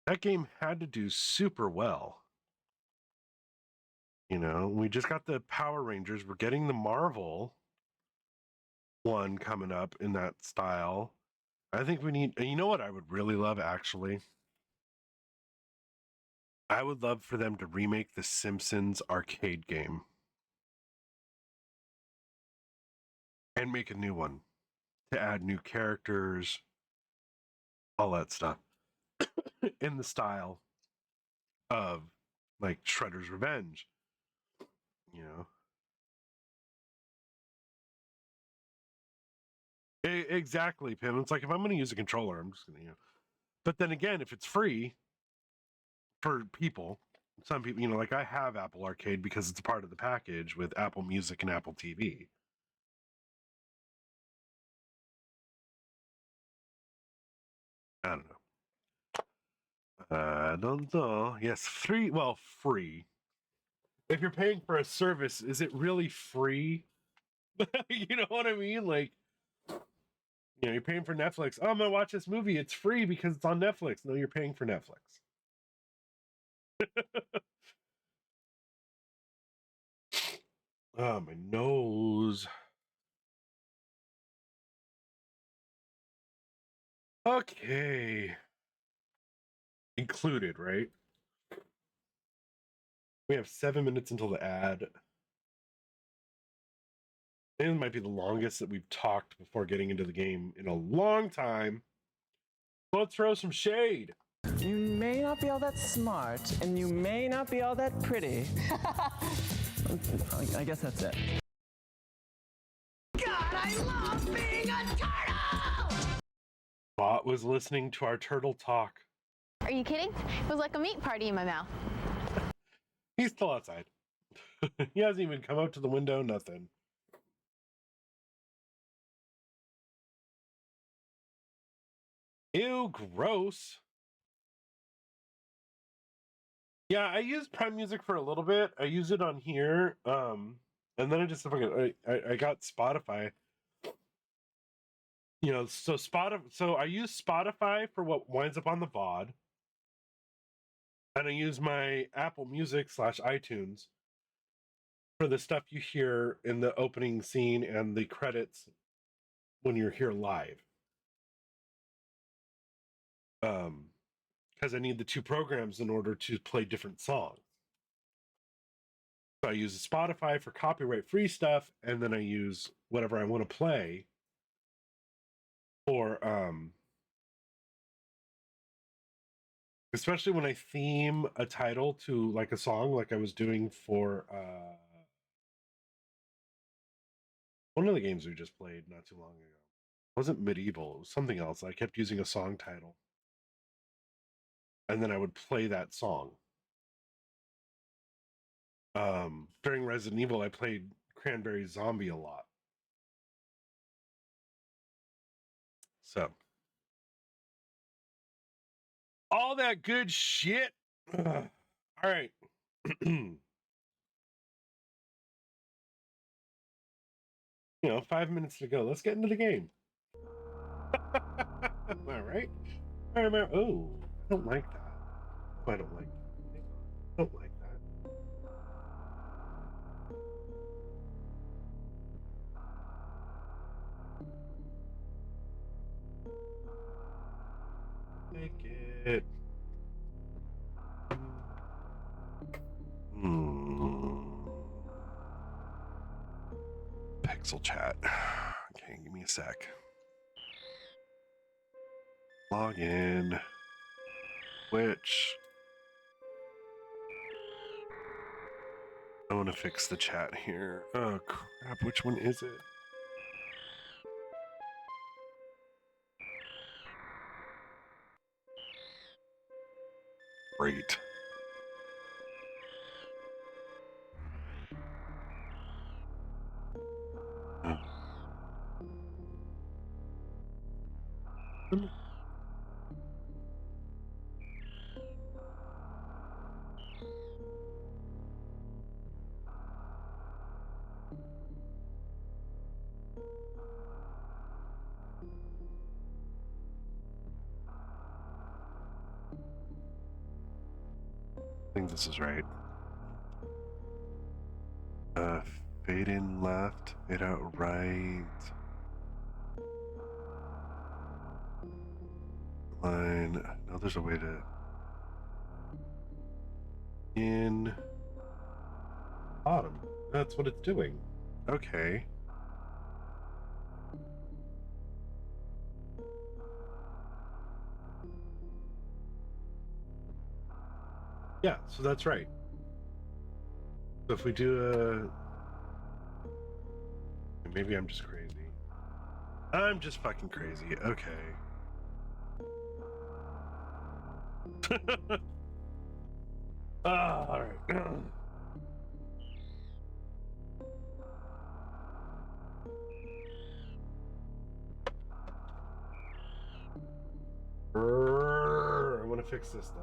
That game had to do super well. We just got the Power Rangers. We're getting the Marvel one coming up in that style. I think we need, you know what I would really love actually? I would love for them to remake the Simpsons arcade game and make a new one to add new characters, all that stuff in the style of like Shredder's Revenge. Exactly, Pim. It's like if I'm going to use a controller, I'm just going to, But then again, if it's free for people, some people, like I have Apple Arcade because it's a part of the package with Apple Music and Apple TV. I don't know. I don't know. Yes, free. Well, free. If you're paying for a service, is it really free? You know what I mean? Like, You know, you're paying for Netflix. Oh, I'm gonna watch this movie. It's free because it's on Netflix. No, you're paying for Netflix. Oh, my nose. Okay. Included, right? We have 7 minutes until the ad. And it might be the longest that we've talked before getting into the game in a long time. Let's throw some shade. You may not be all that smart, and you may not be all that pretty. I guess that's it. God, I love being a turtle! Bot was listening to our turtle talk. Are you kidding? It was like a meat party in my mouth. He's still outside. He hasn't even come up to the window, nothing. Ew, gross. Yeah, I use Prime Music for a little bit. I use it on here. And then I just fucking I got Spotify. You know, so I use Spotify for what winds up on the VOD. And I use my Apple Music / iTunes for the stuff you hear in the opening scene and the credits when you're here live. Because I need the two programs in order to play different songs. So I use Spotify for copyright free stuff, and then I use whatever I want to play for especially when I theme a title to like a song, like I was doing for one of the games we just played not too long ago. It wasn't Medieval, it was something else. I kept using a song title. And then I would play that song. During Resident Evil, I played Cranberry Zombie a lot. So, all that good shit. All right. You know, 5 minutes to go. Let's get into the game. All right. Oh, I don't like that. I don't like that. I don't like that. Make it. Pixel chat. Okay, give me a sec. Log in. Twitch. I want to fix the chat here. Oh crap, which one is it? Great. I think this is right. Fade in left, fade out right. Line. No, there's a way to. In. Bottom. That's what it's doing. Okay. Yeah, so that's right. So if we do maybe I'm just crazy. I'm just fucking crazy. Okay. All right. I want to fix this though.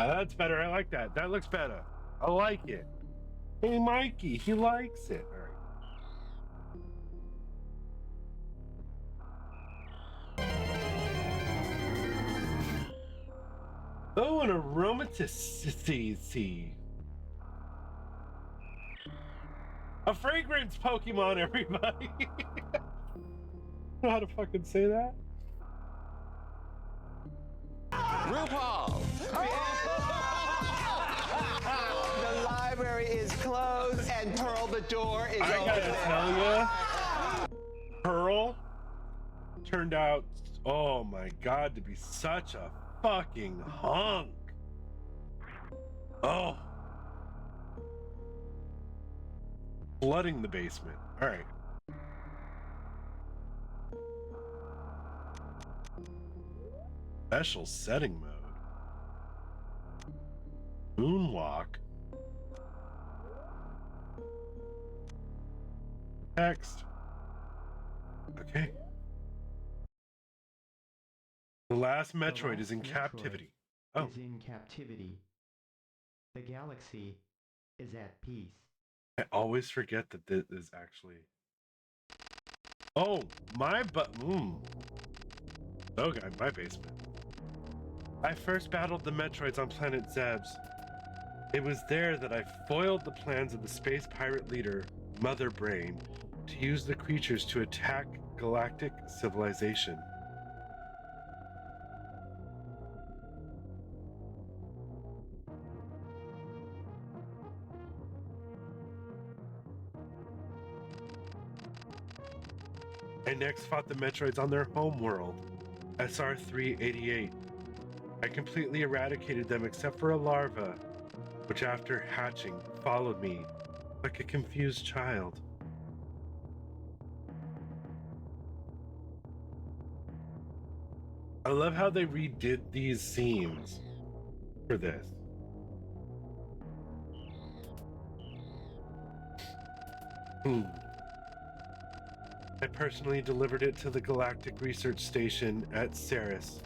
That's better. I like that. That looks better. I like it. Hey, Mikey, he likes it. All right. Oh, an aromaticity. A fragrance Pokemon, everybody. Know how to fucking say that? RuPaul! The library is closed, and Pearl, the door is I open. gotta tell ya, Pearl turned out, oh my god, to be such a fucking hunk. Oh. Flooding the basement. All right. Special setting mode. Moonwalk. Text. Okay. The last Metroid is in captivity. Oh. Is in captivity. The galaxy is at peace. I always forget that this is actually. Oh, my Okay, my basement. I first battled the Metroids on planet Zebes. It was there that I foiled the plans of the space pirate leader, Mother Brain, to use the creatures to attack galactic civilization. I next fought the Metroids on their home world, SR-388. I completely eradicated them except for a larva, which after hatching followed me like a confused child. I love how they redid these scenes for this. I personally delivered it to the Galactic Research Station at Ceres,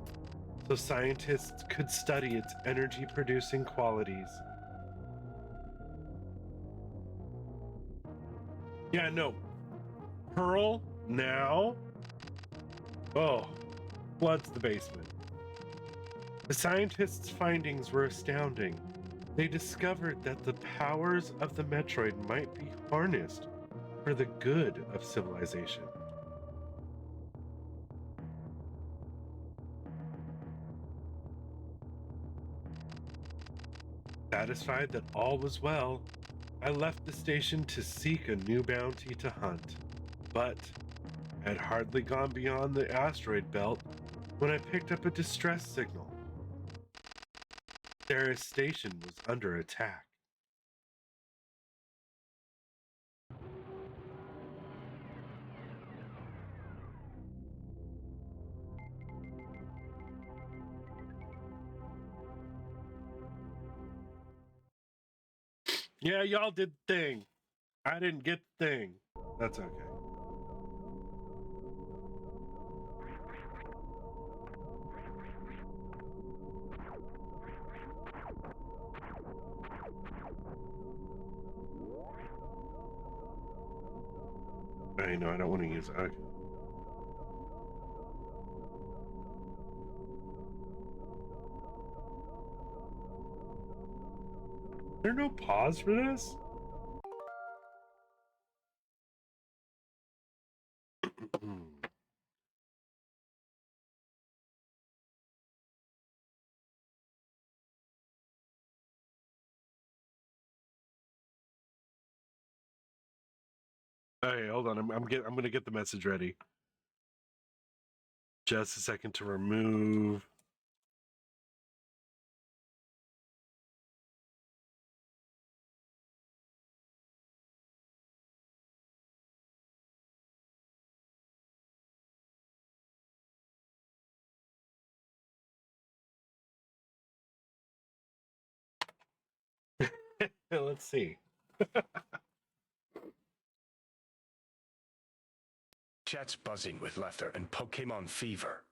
so scientists could study its energy-producing qualities. Yeah, no. Pearl, now? Oh, floods the basement. The scientists' findings were astounding. They discovered that the powers of the Metroid might be harnessed for the good of civilization. Satisfied that all was well, I left the station to seek a new bounty to hunt, but had hardly gone beyond the asteroid belt when I picked up a distress signal. Ceres Station was under attack. Yeah, y'all did the thing. I didn't get the thing. That's okay. I know, I don't want to use it. Okay. Is there no pause for this? Okay, hold on. I'm gonna get the message ready. Just a second to remove. Let's see. Chat's buzzing with laughter and Pokemon fever.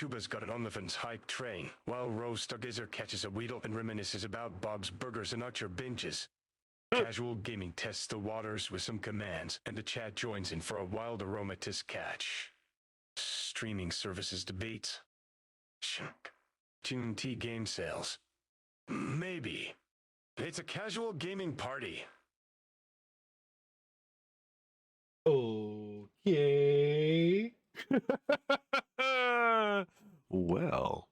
Tuba's got an Onlevant's hike train, while Rose Stargazer catches a Weedle and reminisces about Bob's Burgers and Archer binges. Casual gaming tests the waters with some commands, and the chat joins in for a wild aromatous catch. Streaming services debates. Tune T game sales. Maybe. It's a casual gaming party. Okay. Well,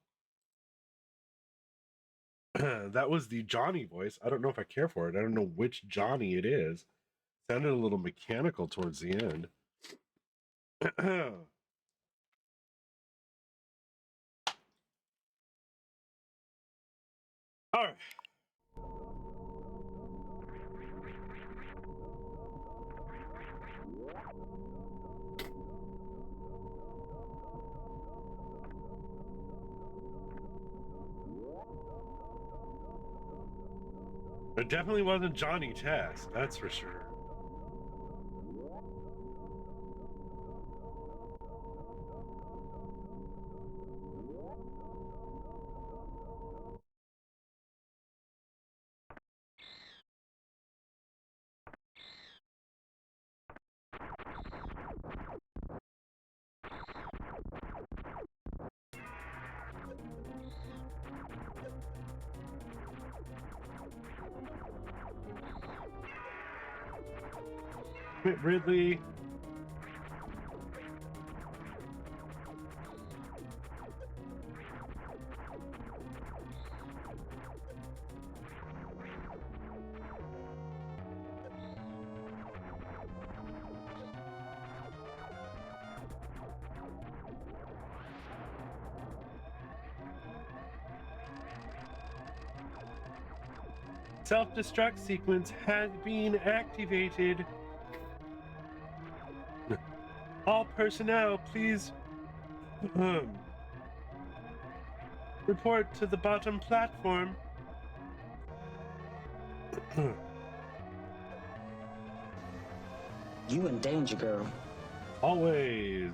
that was the Johnny voice. I don't know if I care for it. I don't know which Johnny it is. Sounded a little mechanical towards the end. All right. It definitely wasn't Johnny Test, that's for sure. Ridley. Self-destruct sequence has been activated. All personnel, please report to the bottom platform. You in danger, girl. Always.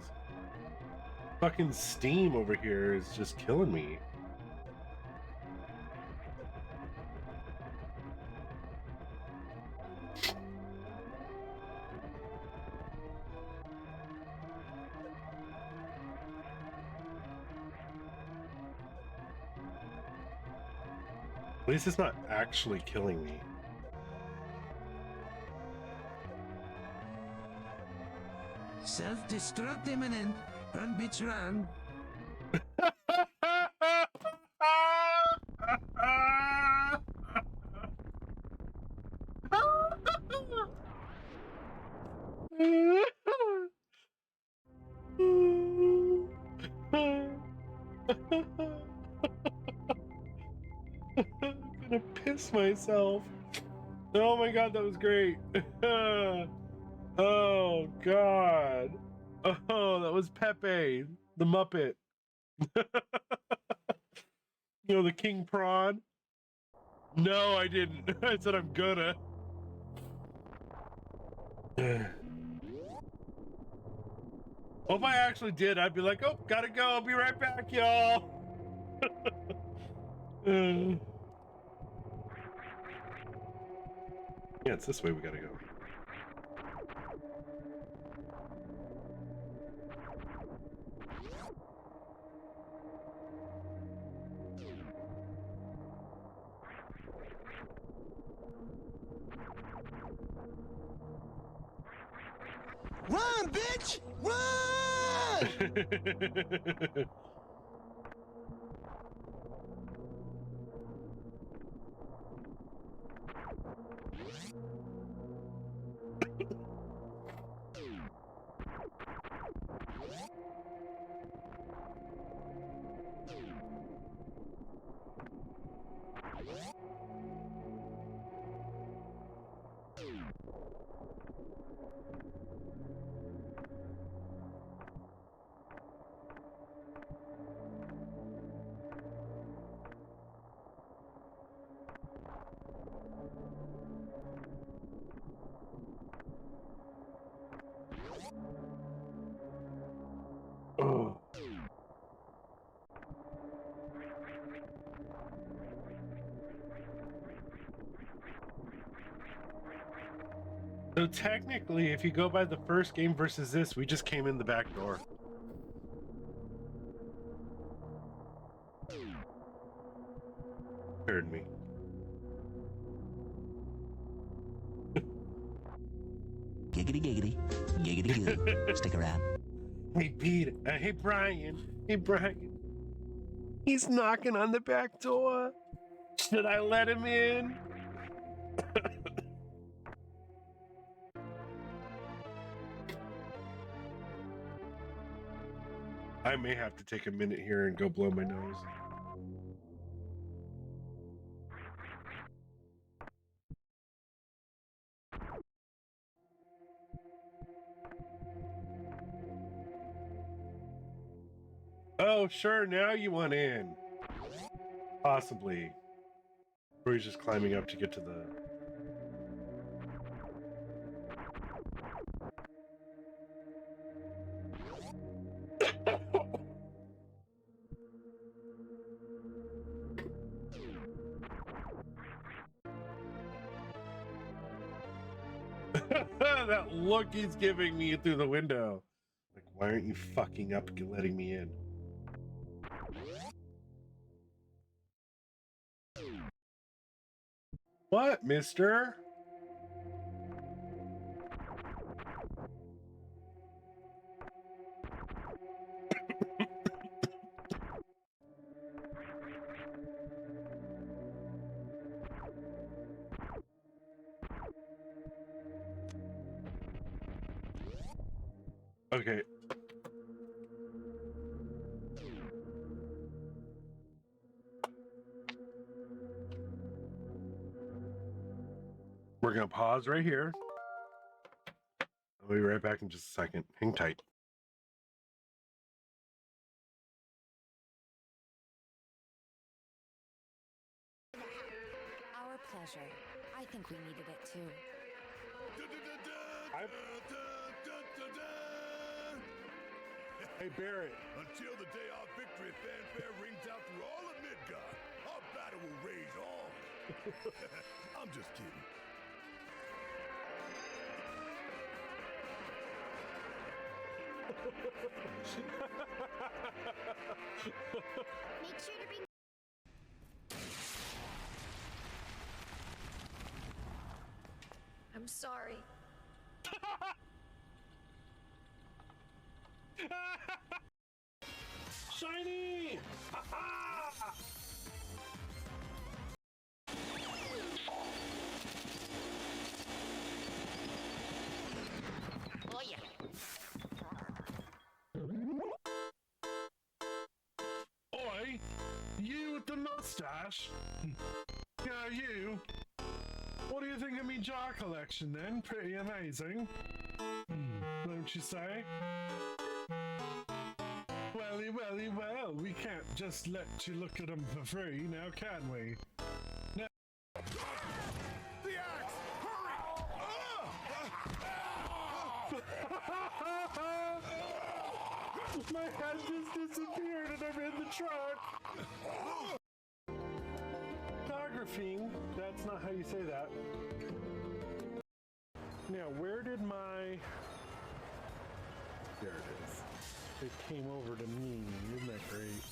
Fucking steam over here is just killing me. At least it's not actually killing me. Self-destruct imminent. Run, bitch, run. I'm gonna piss myself. Oh my god, that was great. Oh god. Oh, that was Pepe, the Muppet. You know, the King Prawn. No, I didn't. I said I'm gonna. Well, if I actually did, I'd be like, oh, gotta go. I'll be right back, y'all. Yeah, it's this way we gotta go. Run, bitch! Run! So technically, if you go by the first game versus this, we just came in the back door. Heard me. Giggity giggity. Giggity goo. Stick around. Hey, Pete. Hey, Brian. Hey, Brian. He's knocking on the back door. Should I let him in? I may have to take a minute here and go blow my nose. Oh, sure, now you want in. Possibly. Or he's just climbing up to get to the... That look he's giving me through the window. Like, why aren't you fucking up and letting me in? What, mister? Okay. We're gonna pause right here. I'll be right back in just a second. Hang tight. Our pleasure. I think we needed it too. Hey, Barrett. Until the day our victory fanfare rings out through all of Midgard, our battle will rage on. I'm just kidding. Make sure to bring. I'm sorry. Shiny! Oh yeah. Oi! You with the mustache? Yeah, you. What do you think of me jar collection then? Pretty amazing. Don't you say? Welly, welly, well, we can't just let you look at them for free now, can we? No. The axe! Hurry! My head just disappeared and I'm in the truck! Photographing? That's not how you say that. Now, where did my... There it is. It came over to me. Isn't that great?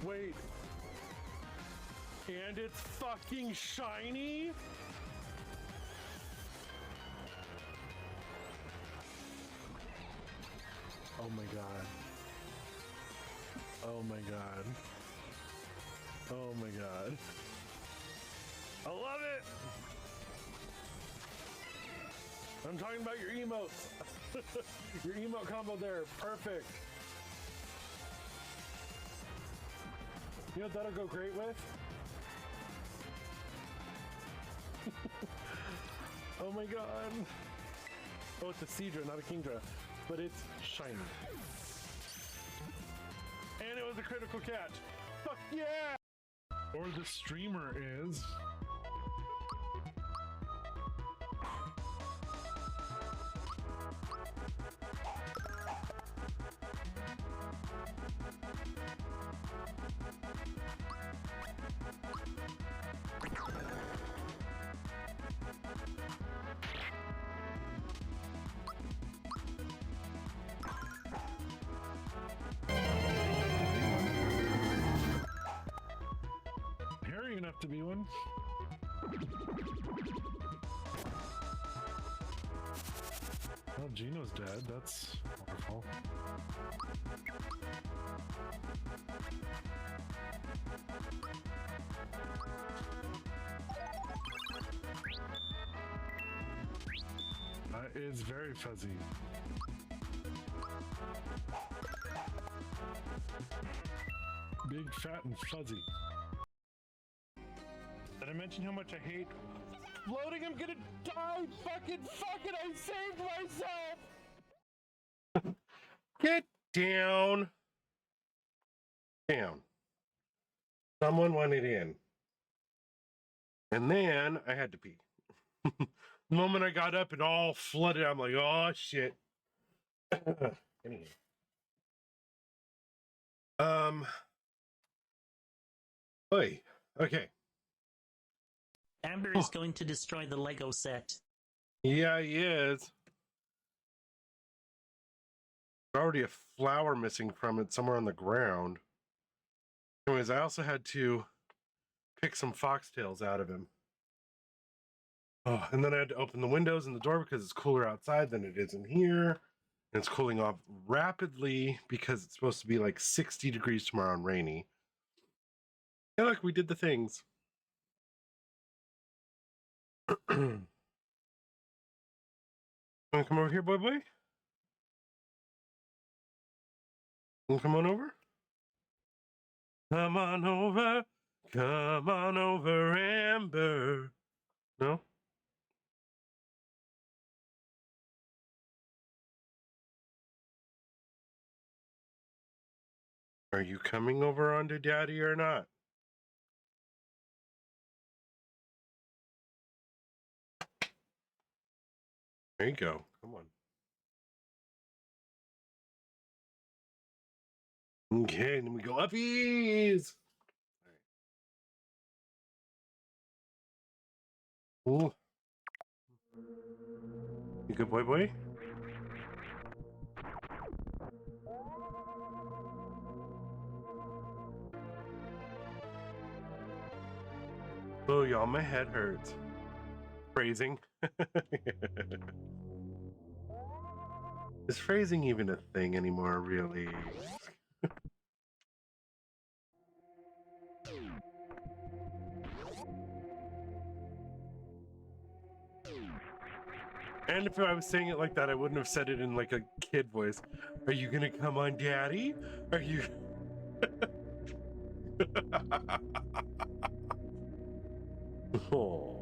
Wait. And it's fucking shiny? Oh my god. Oh my god. Oh my god. I love it! I'm talking about your emotes. Your emote combo there. Perfect. You know what that'll go great with? Oh my god. Oh, it's a Seadra, not a Kingdra. But it's shiny. And it was a critical catch. Fuck yeah! Or the streamer is. have to be one. Well, Gino's dead. That's wonderful. It's very fuzzy. Big, fat, and fuzzy. Did I mention how much I hate floating? I'm gonna die! Fuck it! I saved myself! Get down. Down. Someone wanted in. And then I had to pee. The moment I got up and all flooded, I'm like, oh shit. Anyway. Oy. Okay. Amber is going to destroy the Lego set. Yeah, he is. There's already a flower missing from it somewhere on the ground. Anyways, I also had to pick some foxtails out of him. Oh, and then I had to open the windows and the door because it's cooler outside than it is in here. And it's cooling off rapidly because it's supposed to be like 60 degrees tomorrow and rainy. And look, we did the things. Wanna come over here, boy? Come on over. Come on over. Come on over, Amber. No? Are you coming over onto Daddy or not? There you go. Come on. Okay, and then we go uppies. Ooh. You good boy? Oh, y'all, my head hurts. Phrasing. Is phrasing even a thing anymore, really? And if I was saying it like that, I wouldn't have said it in like a kid voice. Are you gonna come on, Daddy? Are you? Oh.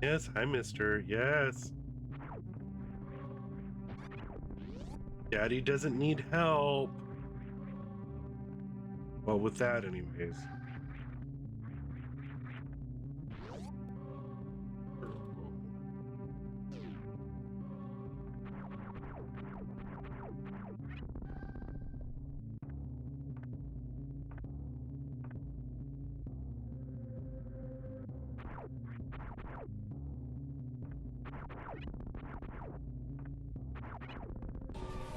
Yes, hi, mister. Yes. Daddy doesn't need help. Well, with that, anyways.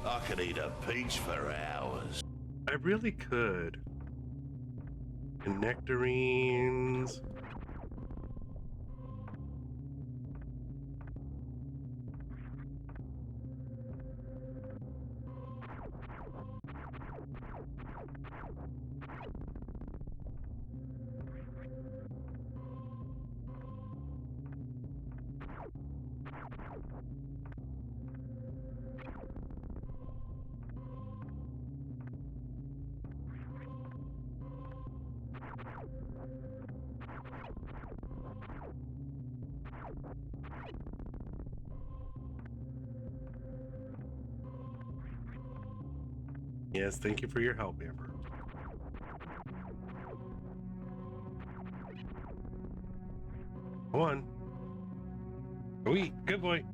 I could eat a peach for hours. I really could. And nectarines. Yes, thank you for your help, Amber. Come on. Go eat. Good boy.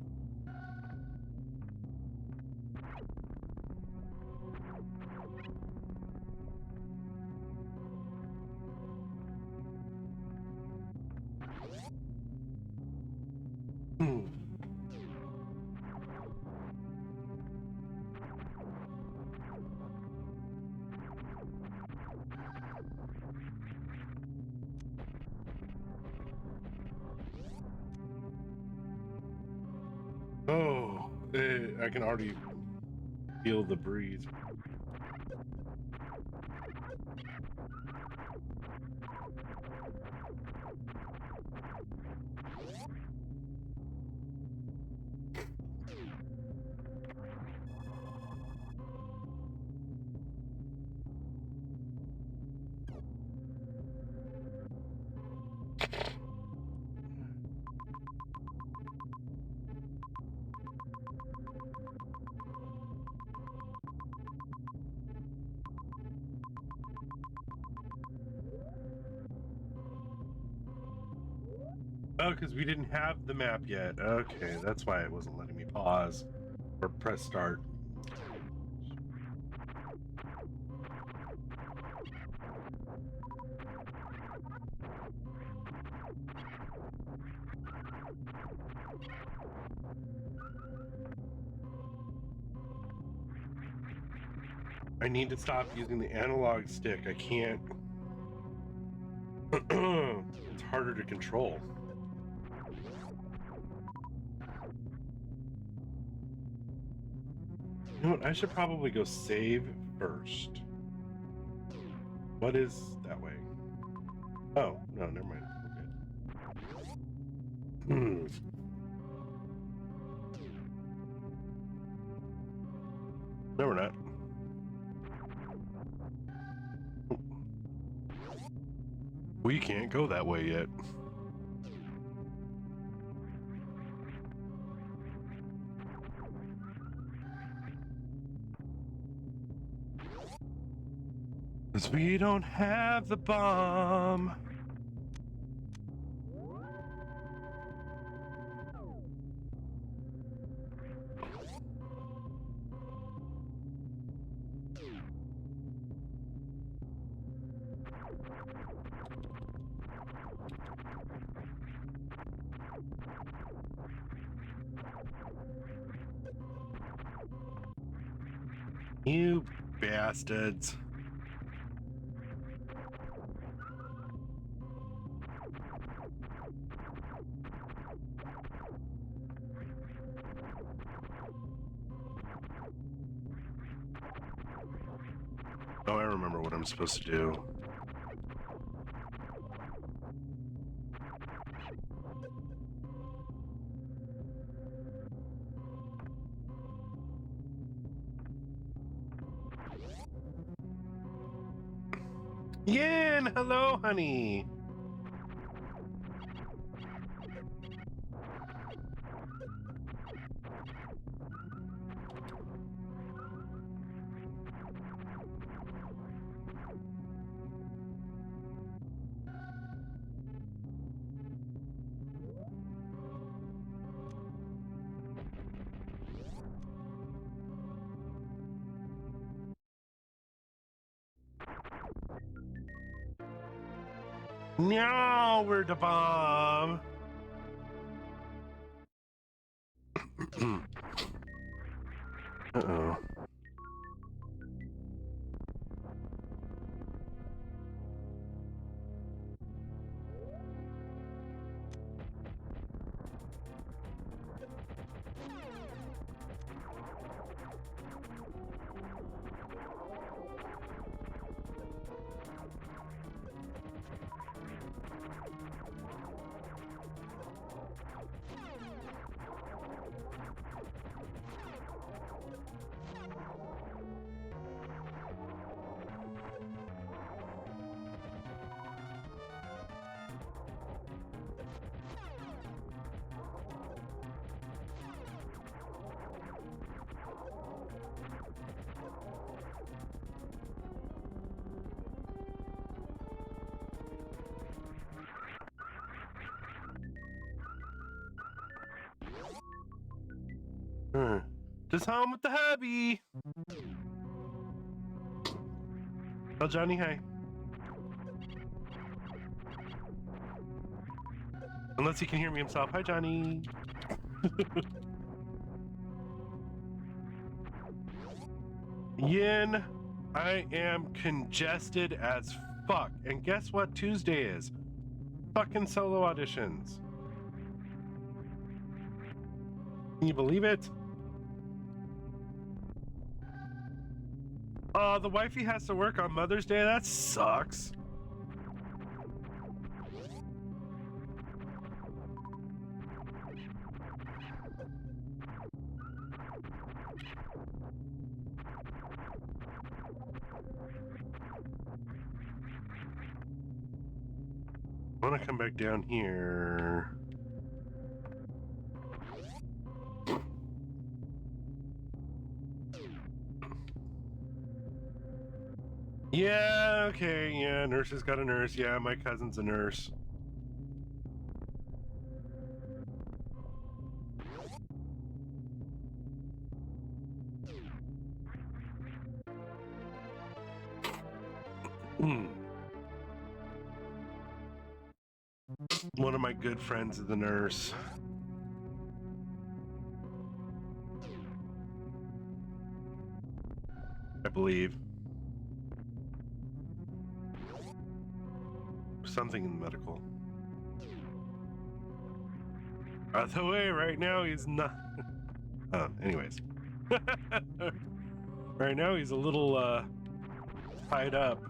Oh, I can already feel the breeze. Oh, because we didn't have the map yet. Okay, that's why it wasn't letting me pause or press start. I need to stop using the analog stick. I can't. It's harder to control. You know what? I should probably go save first. What is that way? Oh, no, never mind. We're good. No, we're not. We can't go that way yet. Because we don't have the bomb. You bastards. Oh, I remember what I'm supposed to do. Yin, hello, honey. No, we're the bomb. Uh-oh. Just home with the hubby. Tell Johnny hi. Unless he can hear me himself. Hi, Johnny. Yin, I am congested as fuck. And guess what Tuesday is? Fucking solo auditions. Can you believe it? Oh, the wifey has to work on Mother's Day? That sucks. I want to come back down here. Yeah, okay, yeah, nurse has got a nurse. Yeah, my cousin's a nurse. One of my good friends is a nurse. I believe. Something in medical. By the way, right now he's not. Anyways. Right now he's a little tied up.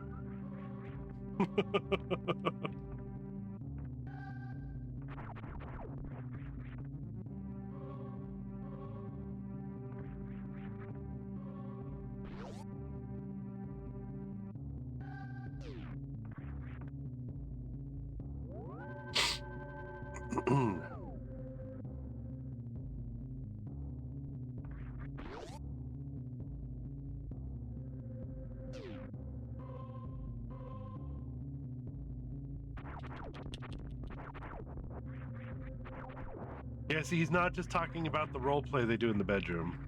Yeah, see, he's not just talking about the role play they do in the bedroom.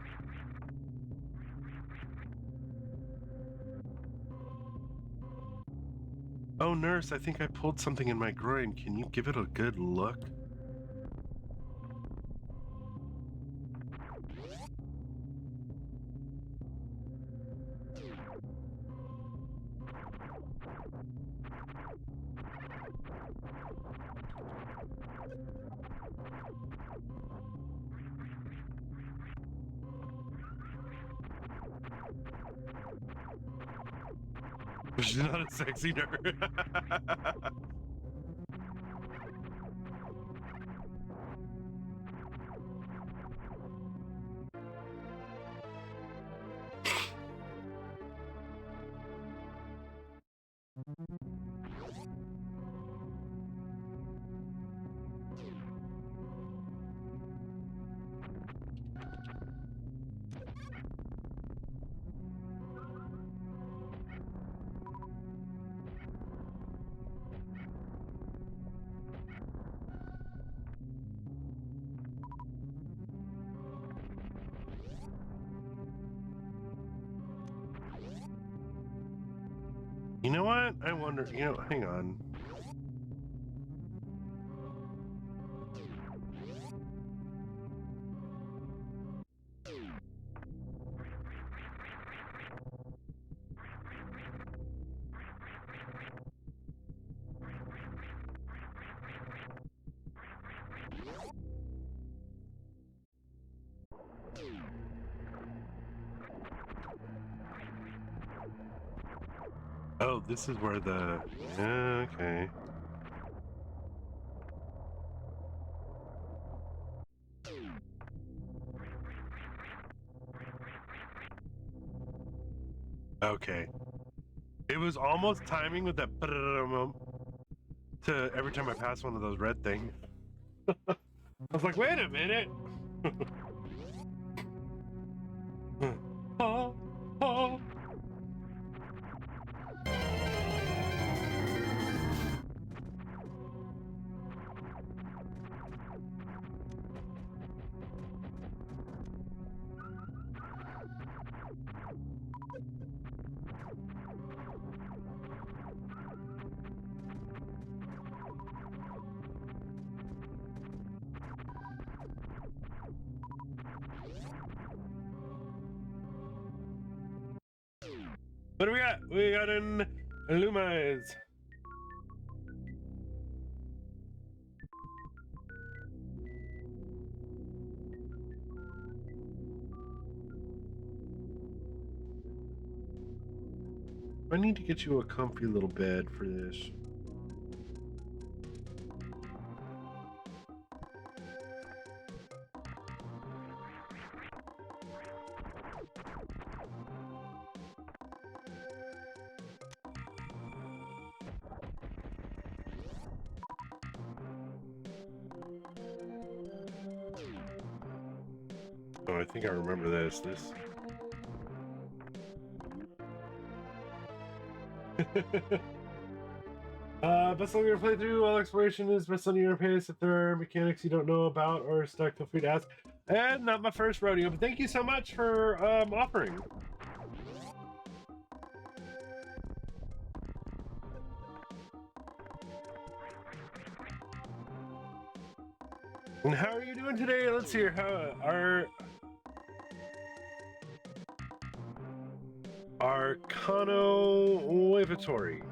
Oh, nurse, I think I pulled something in my groin. Can you give it a good look? She's not a sexy nurse. You know what? I wonder, hang on. Oh, this is where the... Yeah, okay. Okay. It was almost timing with that to every time I pass one of those red things. I was like, wait a minute. Oh, oh. What do we got? We got an Illumise. I need to get you a comfy little bed for this. Oh, I think I remember this. Best on your playthrough while exploration is best on your pace. If there are mechanics you don't know about or stuck, feel free to ask. And not my first rodeo, but thank you so much for offering. And how are you doing today? Let's hear how Arcano Wavatory.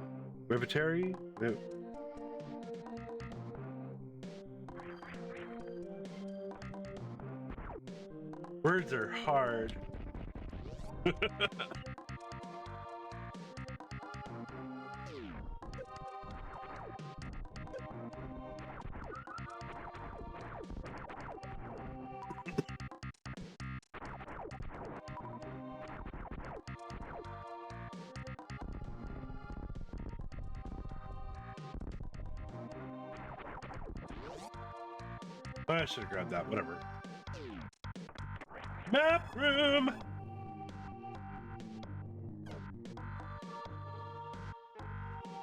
Words are hard. I should have grabbed that, whatever. Map room!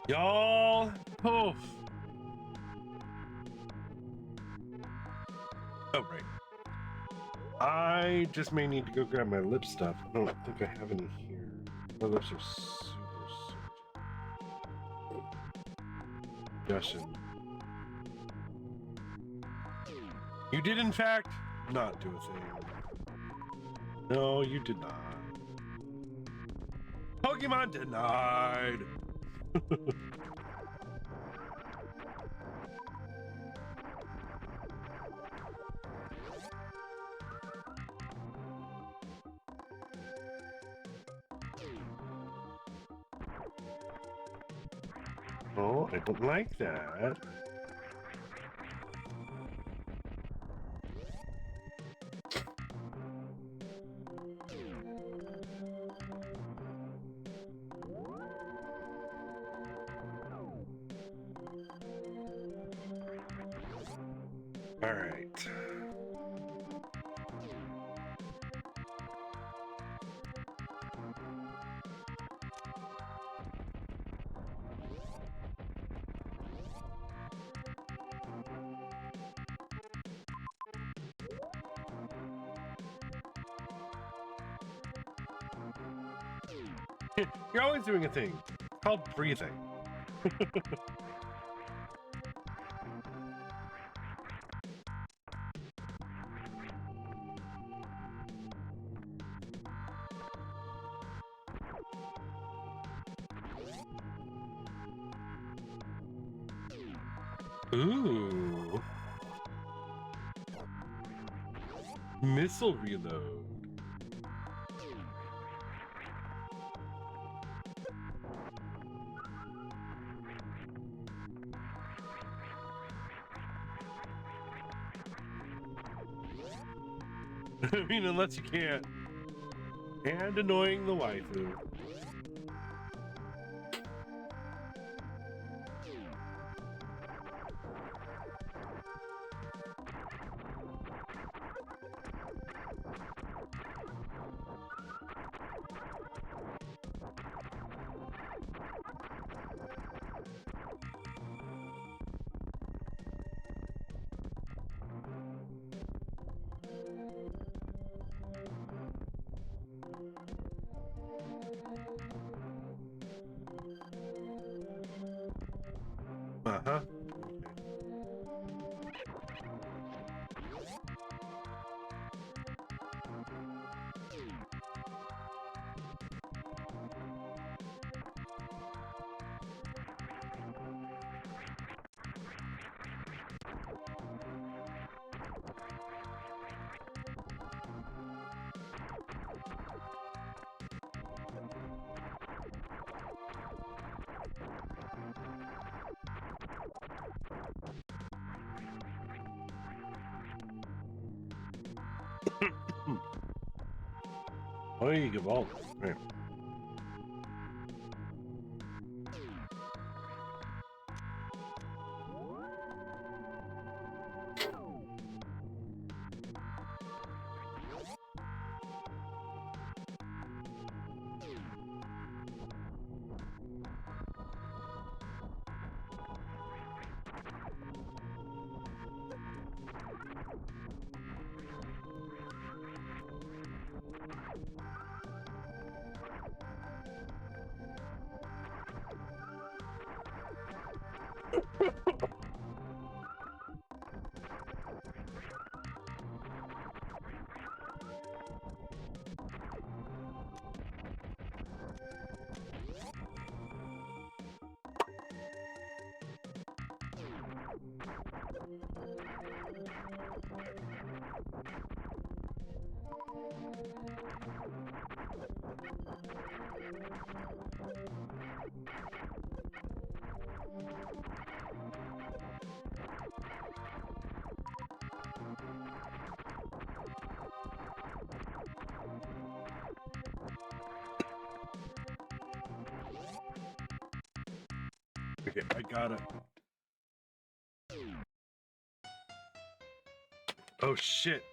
Y'all! Oh. Oh, right. I just may need to go grab my lip stuff. I don't think I have any here. My lips are super. Justin. You did, in fact, not do a thing. No, you did not. Pokemon denied. Oh, I don't like that. All right. You're always doing a thing called breathing. Ooh. Missile reload. I mean, unless you can't. And annoying the waifu. Uh-huh. Oh, you give all. Right. Okay, I got it. Oh shit.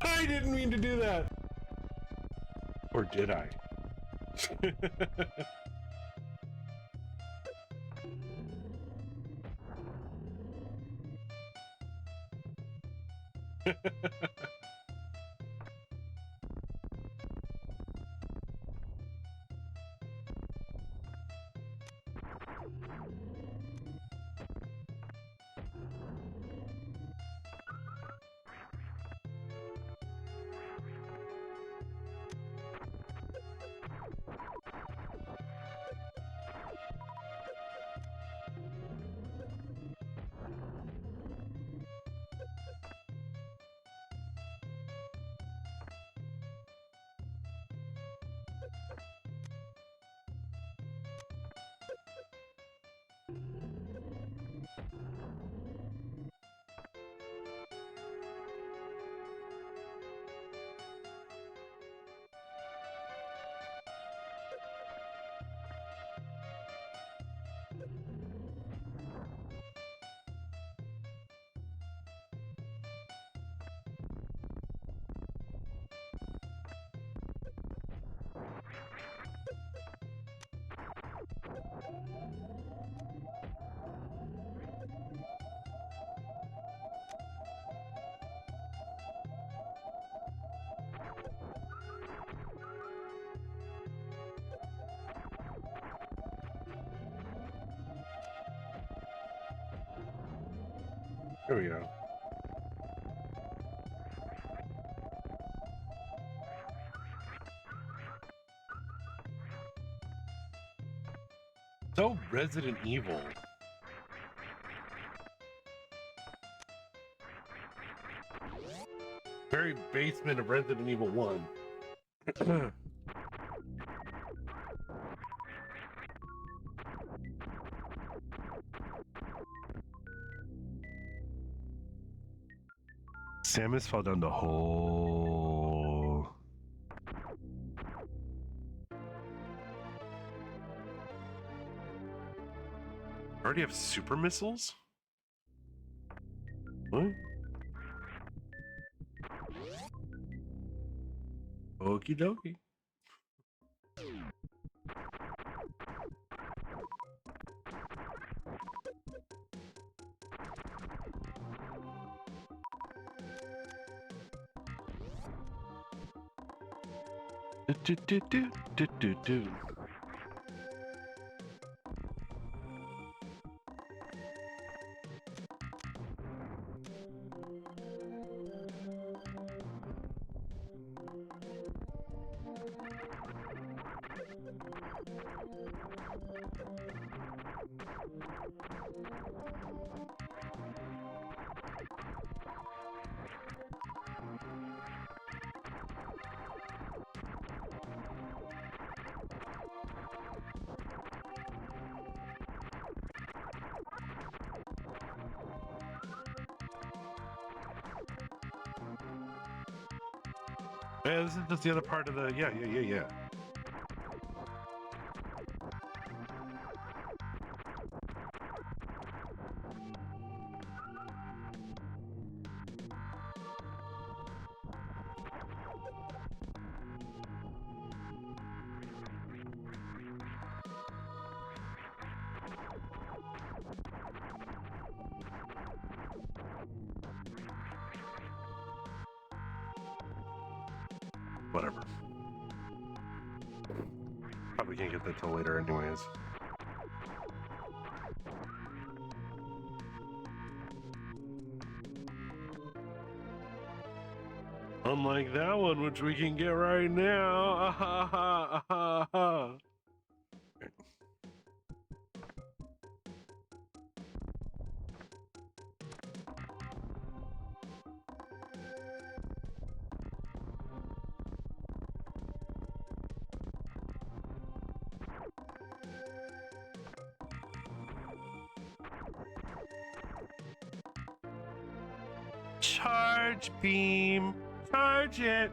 I didn't mean to do that. Or did I? There we go. So Resident Evil. Very basement of Resident Evil 1. Samus fell down the hole. Already have super missiles? What? Okie dokie. Do. Yeah, this is just the other part of the yeah. Whatever. Probably can't get that till later anyways. Unlike that one, which we can get right now. Charge beam, charge it.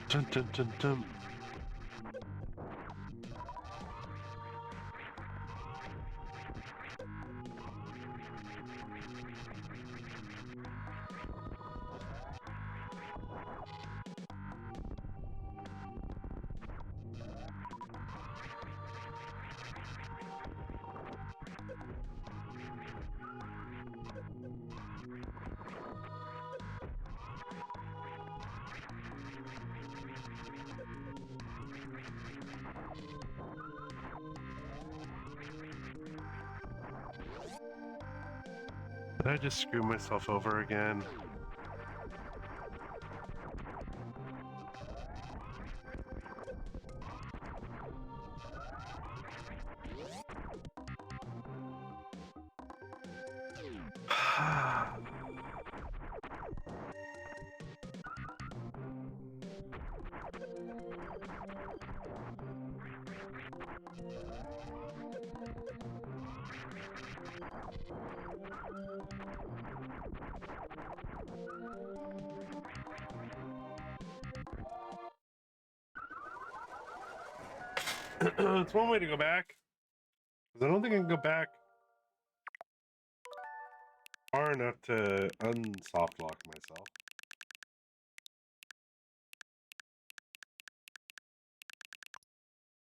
Dun, dun, dun, dun. Did I just screw myself over again? It's one way to go back. Because I don't think I can go back far enough to unsoft lock myself.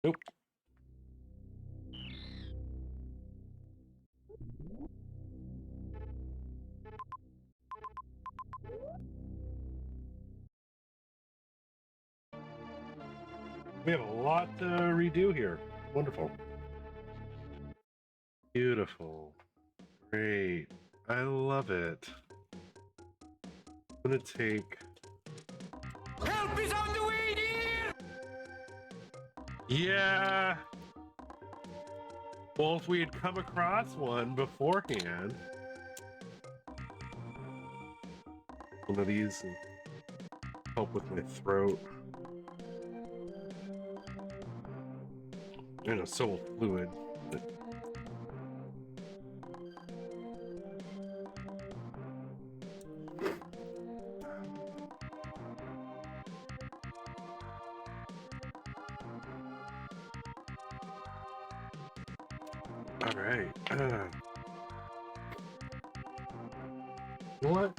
Nope. We have a lot to redo here. Wonderful. Beautiful. Great. I love it. I'm gonna take... Help is on the way, dear! Yeah! Well, if we had come across one beforehand... One of these and help with my throat. You know, so fluid. All right. You know what?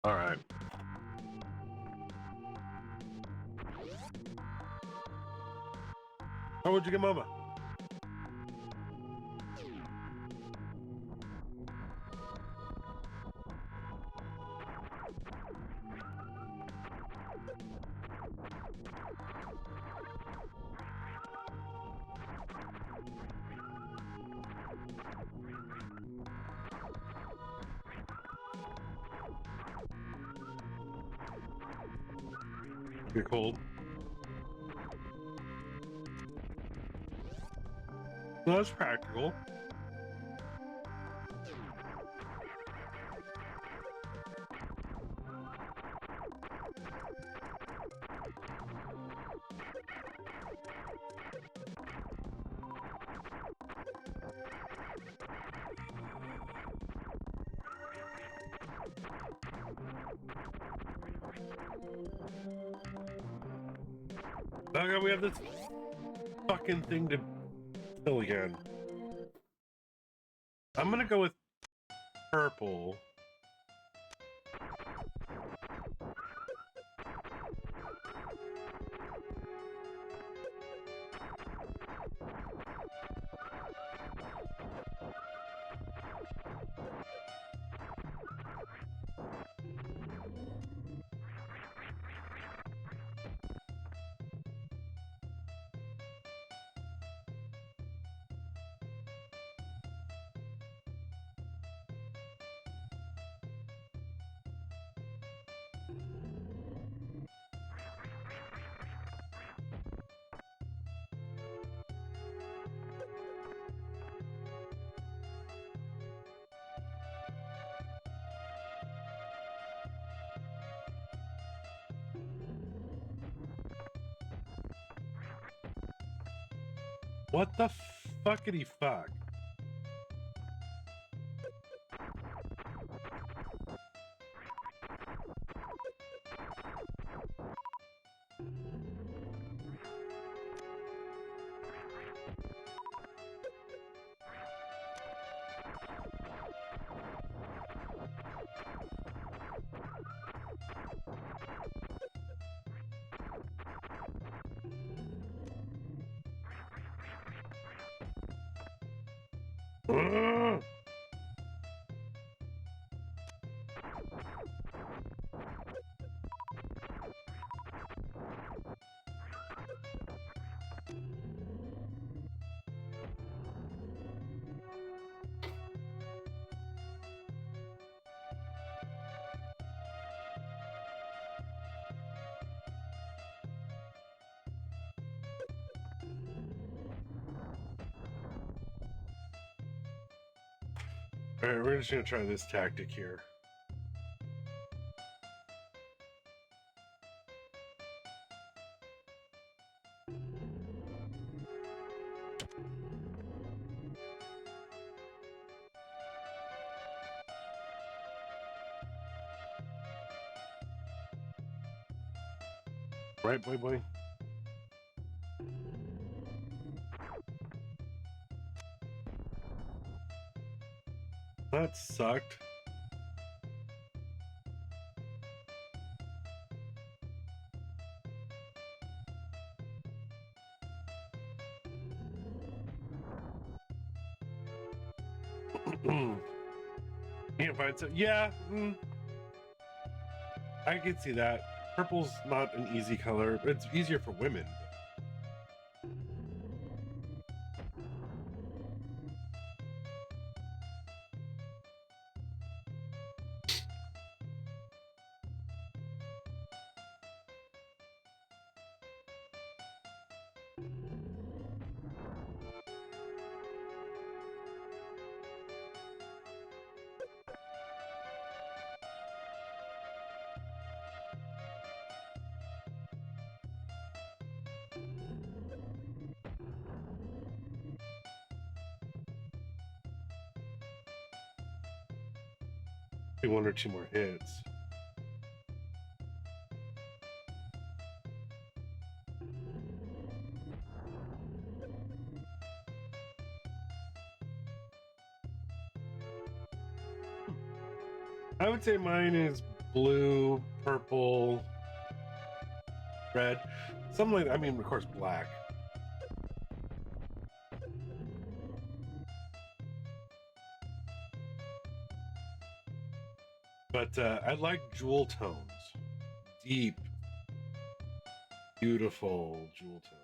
All right. How would you get Mama? You're cold. No, that's practical. Okay, we have this fucking thing to kill again. I'm gonna go with purple. What the fuckity fuck? Ugh. All right, we're just gonna try this tactic here. Right, boy, boy? That sucked. Can't find some. Yeah, I can see that. Purple's not an easy color. It's easier for women. One or two more hits. I would say mine is blue, purple, red. Something like, I mean, of course, black. But I like jewel tones. Deep, beautiful jewel tones.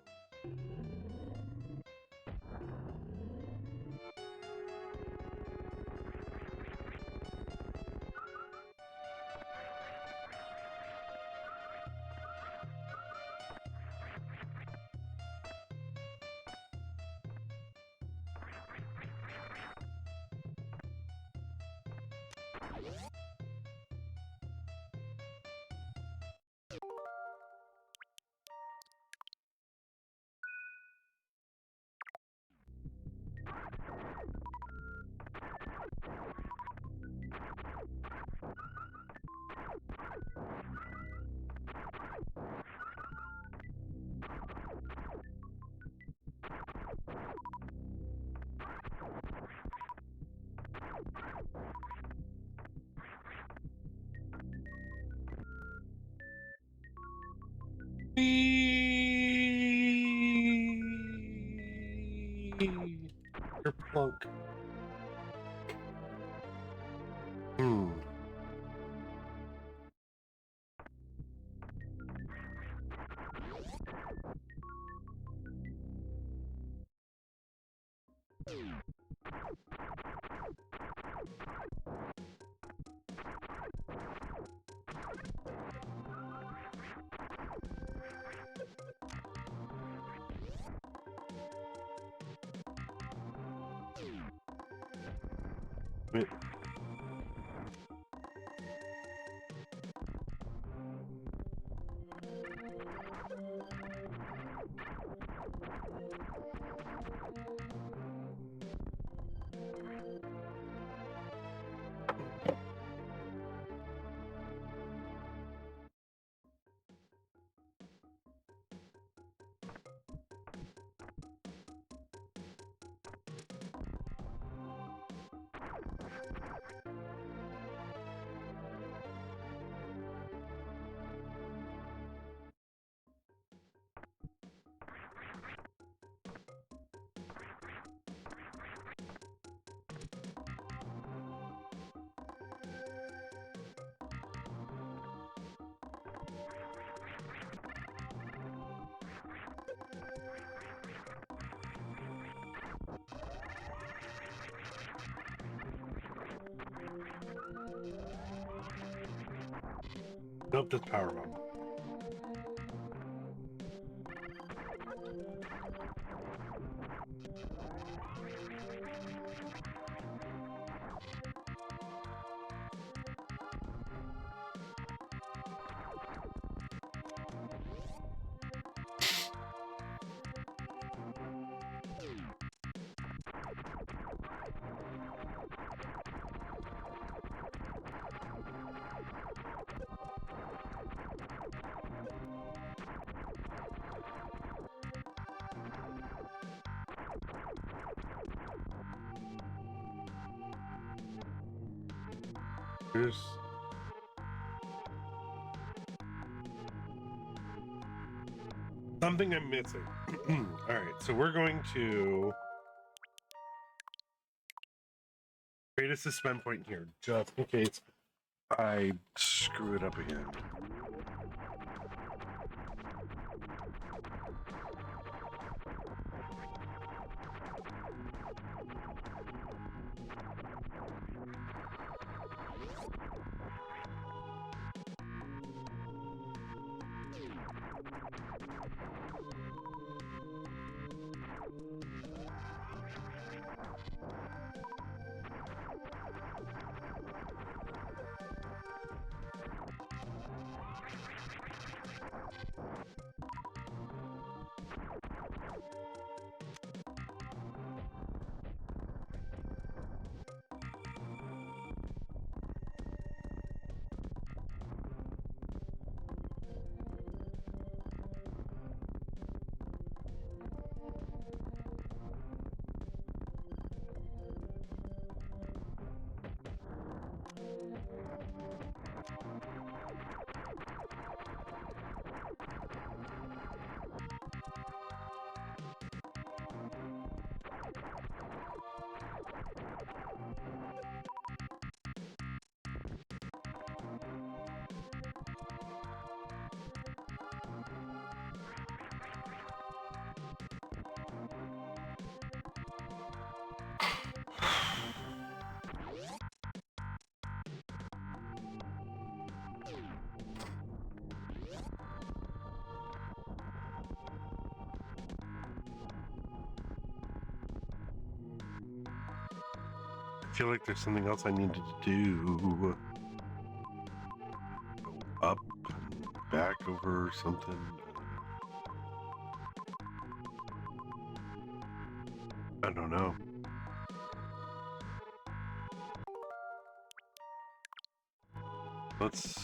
You're plunk. Wait. Nope, that's power bomb. There's something I'm missing. All right, so we're going to create a suspend point here, just in case I screw it up again. I feel like there's something else I needed to do. Go up and back over something. I don't know. Let's...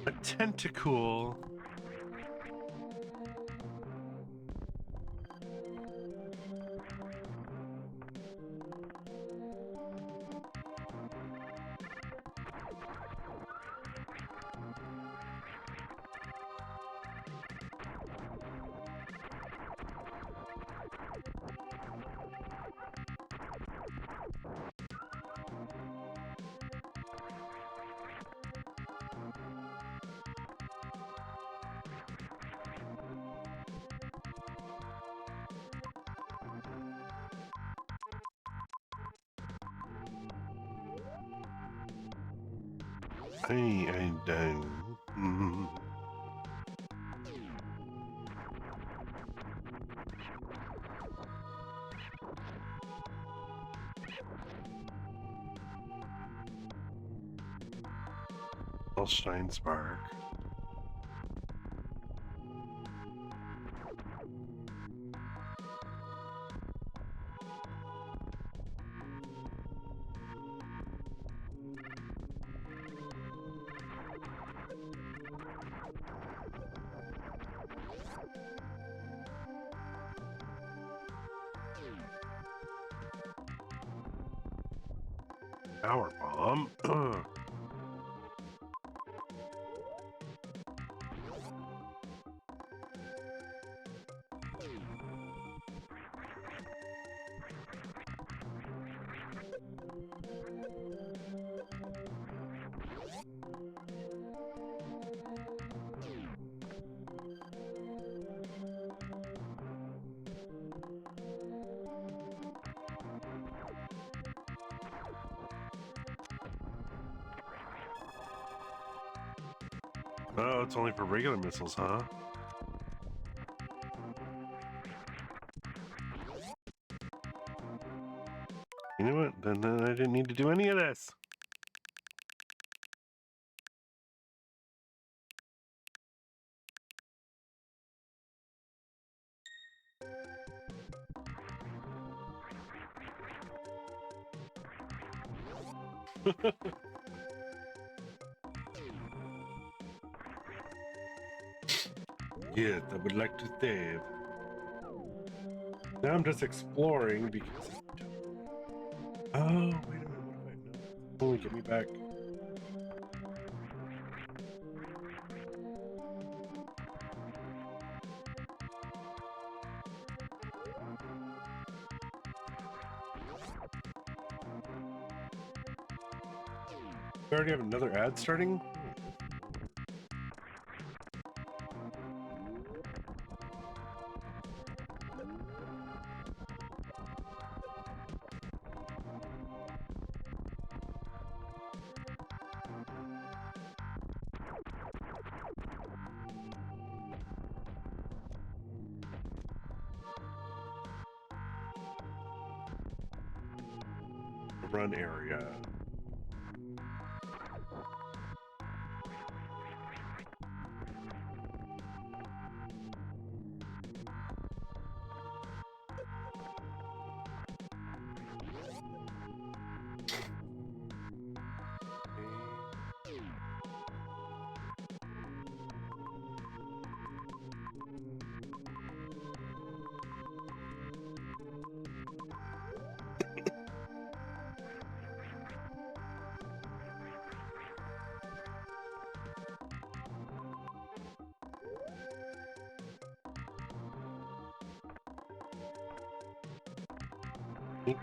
A tentacle. I don't. Shine spark. Power bomb. Oh, it's only for regular missiles, huh? You know what? Then I didn't need to do any of this. Yes, I would like to save. Now I'm just exploring because. Oh, wait a minute. What do I know? Only get me back. We already have another ad starting? Run area.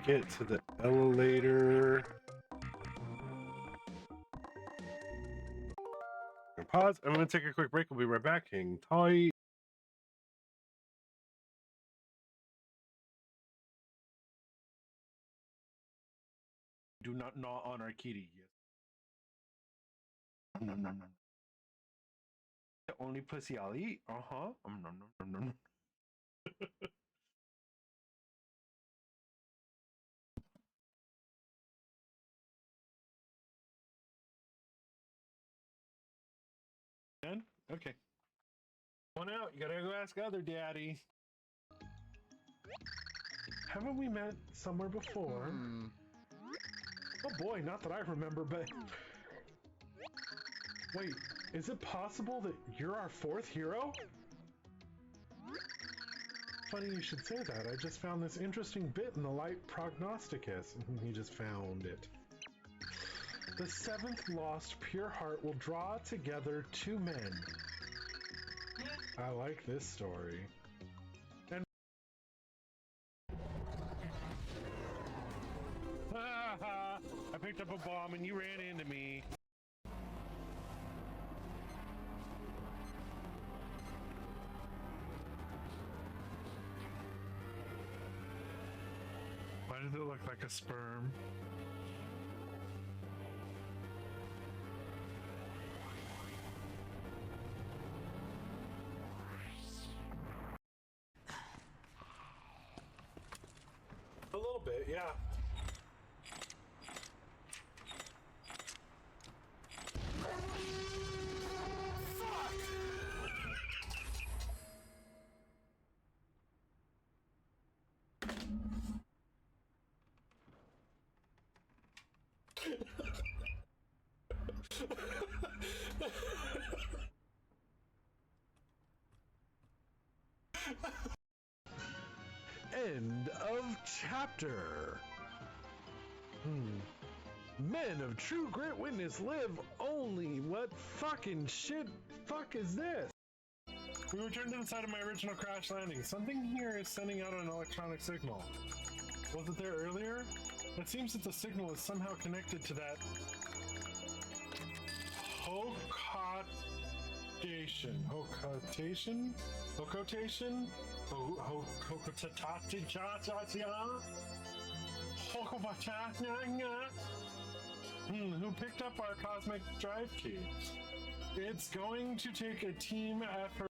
Get to the elevator. Pause. I'm going to take a quick break. We'll be right back. Hang tight. Do not gnaw on our kitty. Yes. No, no, no. The only pussy I'll eat. No, no, no, no. Okay. One out. You gotta go ask other daddy. Haven't we met somewhere before? Oh boy, not that I remember, but... Wait, is it possible that you're our fourth hero? Funny you should say that. I just found this interesting bit in the Light Prognosticus. He just found it. The seventh lost pure heart will draw together two men. I like this story. And I picked up a bomb and you ran into me. Why does it look like a sperm? A little bit, yeah. End of chapter. Men of true grit witness live only. What fucking shit fuck is this? We returned to the site of my original crash landing. Something here is sending out an electronic signal. Was it there earlier? It seems that the signal is somehow connected to that Hocotation? Who picked up our cosmic drive key? It's going to take a team effort.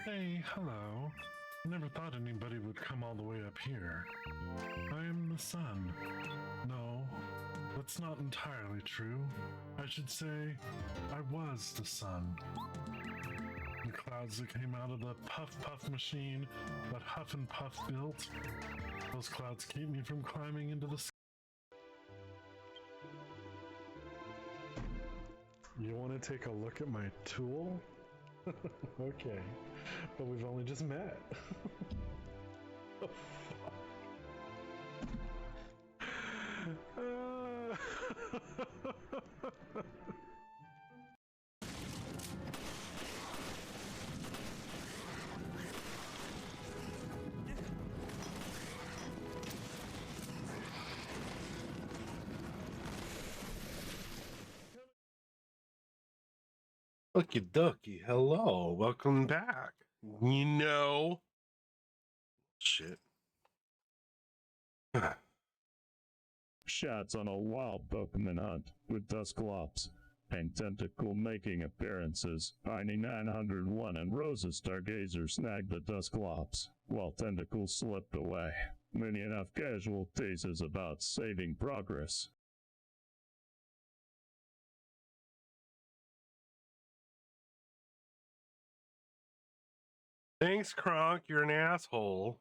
Hey, hello. Never thought anybody would come all the way up here. I am the sun. No, that's not entirely true. I should say, I was the sun. The clouds that came out of the puff machine that Huff and Puff built, those clouds keep me from climbing into the sky. You want to take a look at my tool? Okay, but we've only just met. Oh, fuck. Okie dokie. Hello. Welcome back. You know. Shit. Shots on a wild Pokemon hunt with Dusclops and Tentacle making appearances. Piney 901 and Rosa Stargazer snagged the Dusclops while Tentacle slipped away. Many enough casualties is about saving progress. Thanks, Kronk. You're an asshole.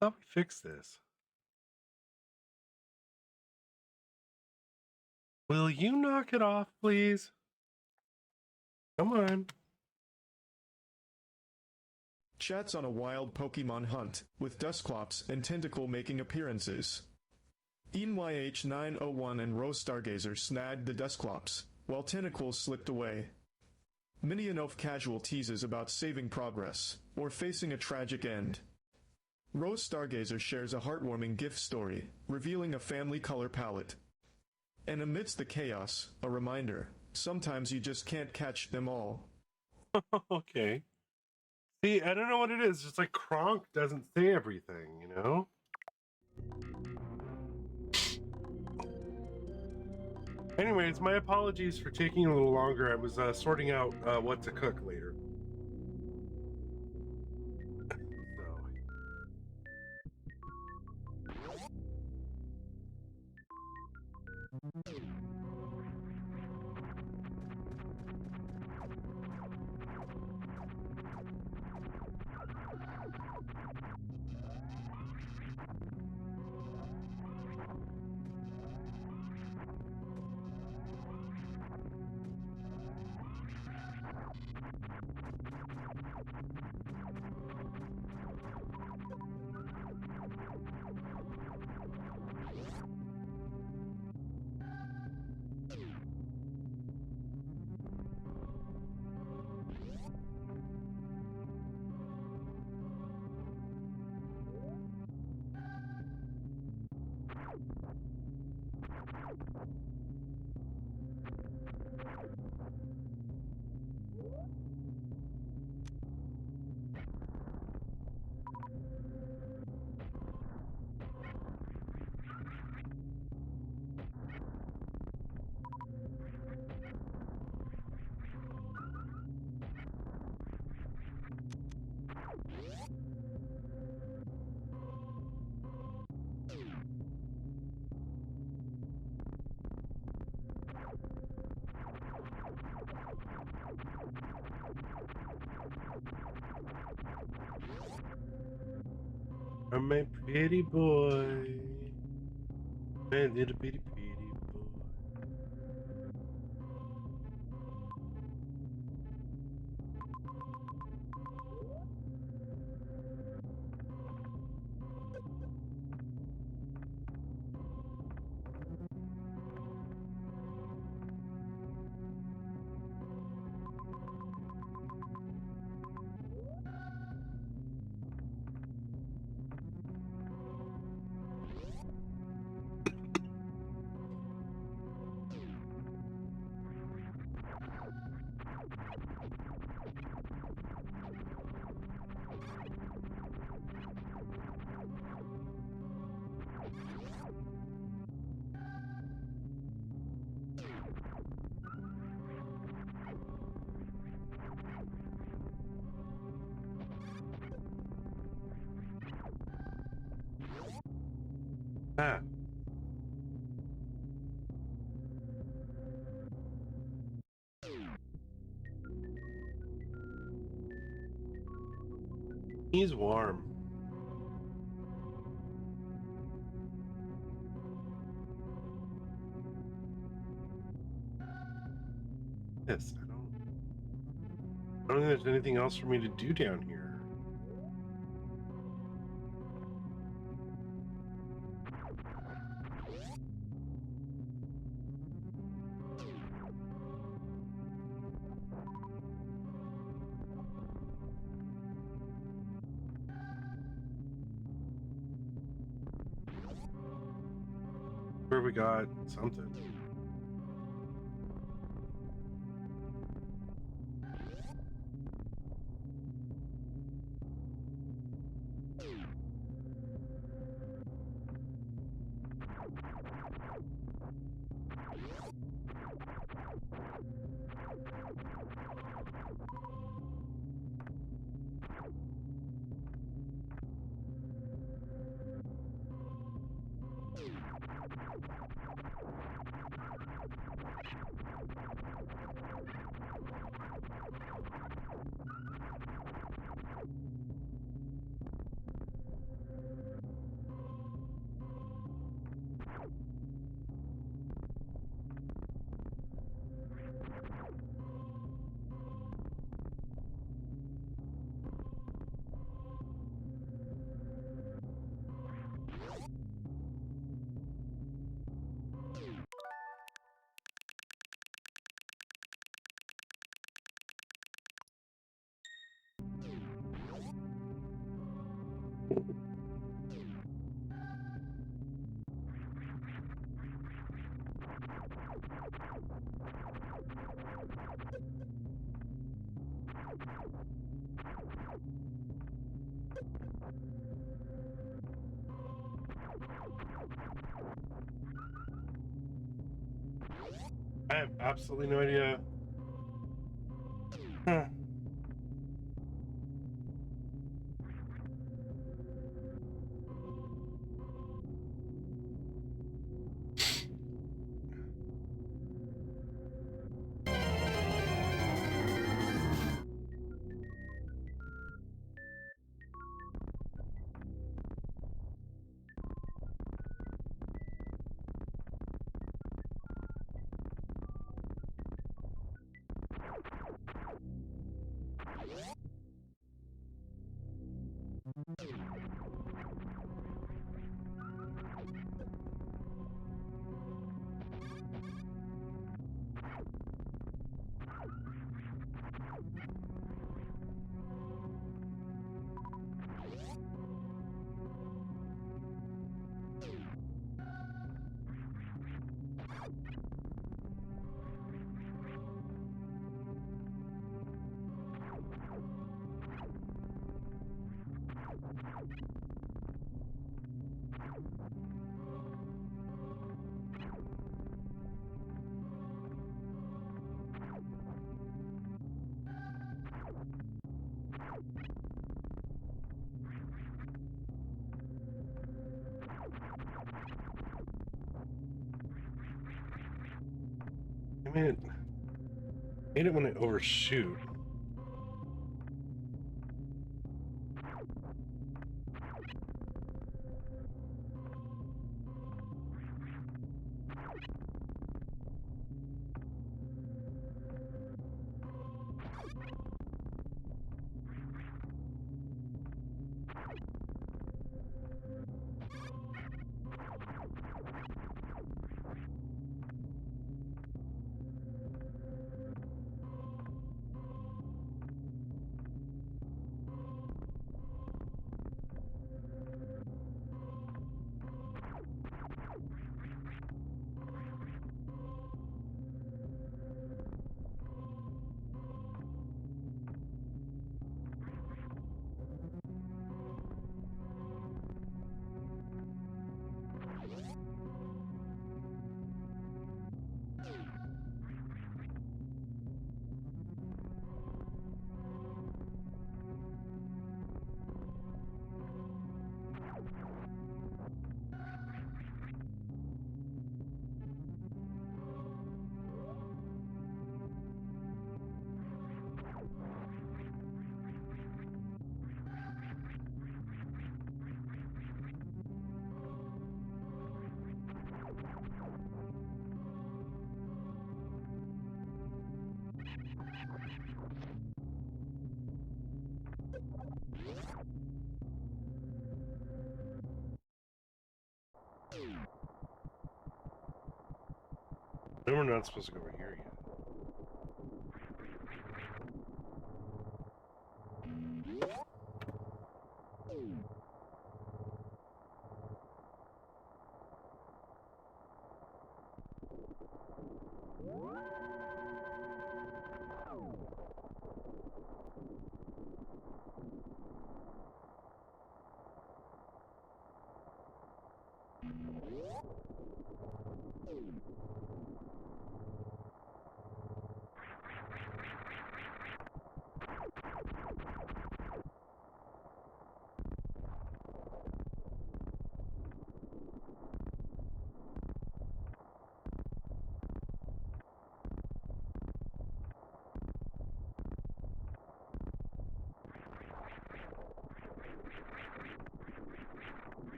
I thought we fixed this. Will you knock it off, please? Come on. Chats on a wild Pokemon hunt, with Dusclops and Tentacle making appearances. ENYH901 and Rose Stargazer snagged the Dusclops, while Tentacle slipped away. Many enough casual teases about saving progress, or facing a tragic end. Rose Stargazer shares a heartwarming gift story, revealing a family color palette. And amidst the chaos, a reminder, sometimes you just can't catch them all. Okay. See, I don't know what it is. Just like Kronk doesn't say everything, you know? Anyways, my apologies for taking a little longer. I was sorting out what to cook later. I'm my pretty boy. My little pretty boy. Ah. He's warm. Yes, I don't think there's anything else for me to do down here. Where we got something. I have absolutely no idea. Huh. I mean, I hate it when I overshoot. Then we're not supposed to go over here yet.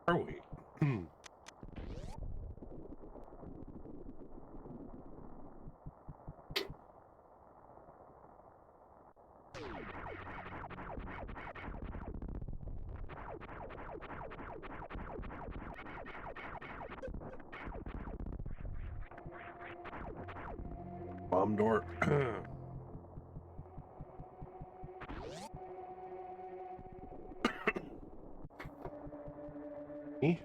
Are we? Bomb door. Me?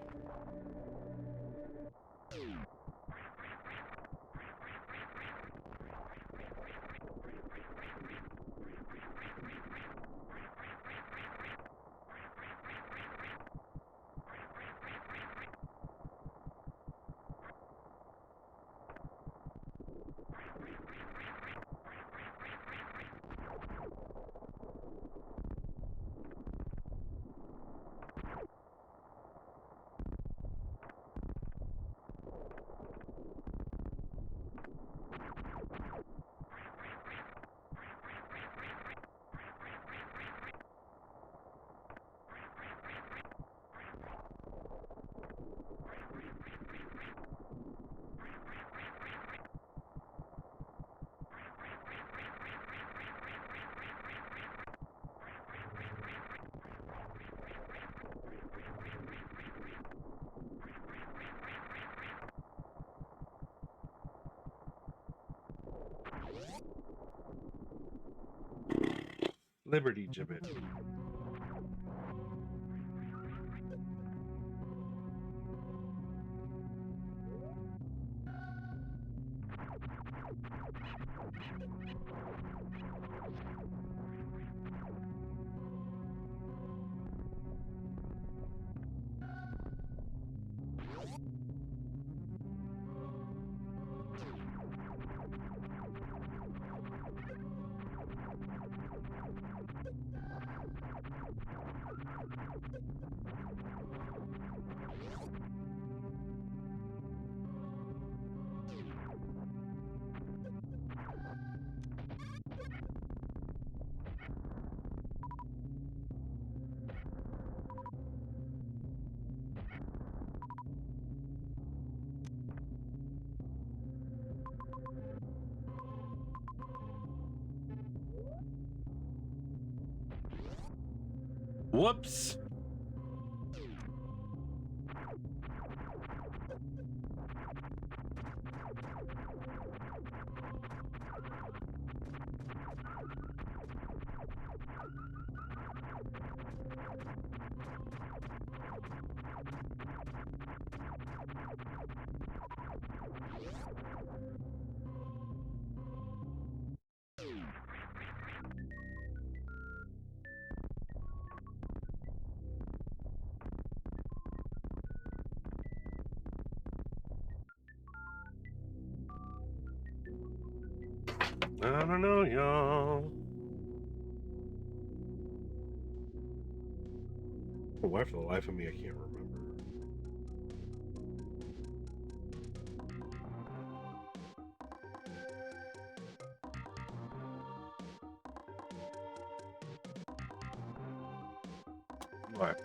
Liberty Gibbet. Whoops. I don't know, y'all. Why, for the life of me, I can't remember. What?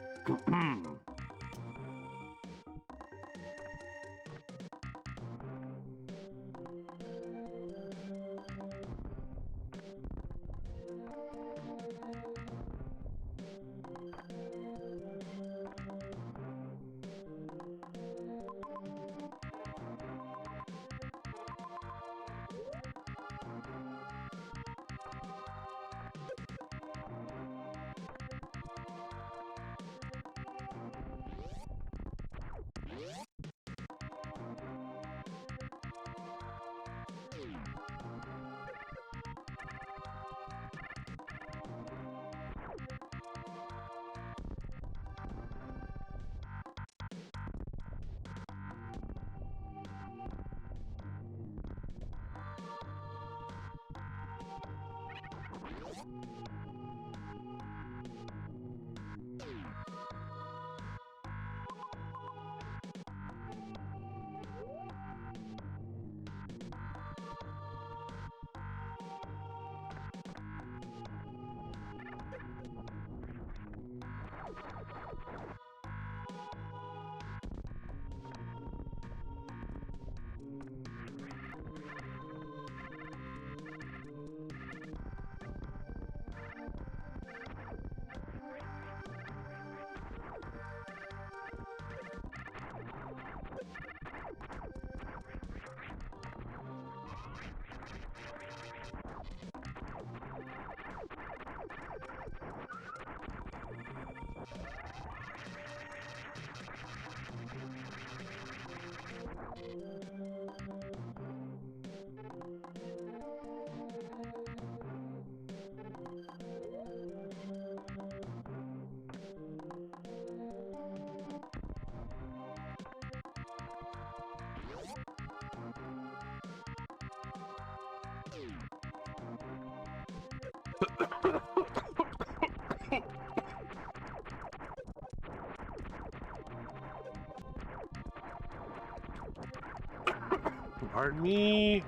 Pardon me.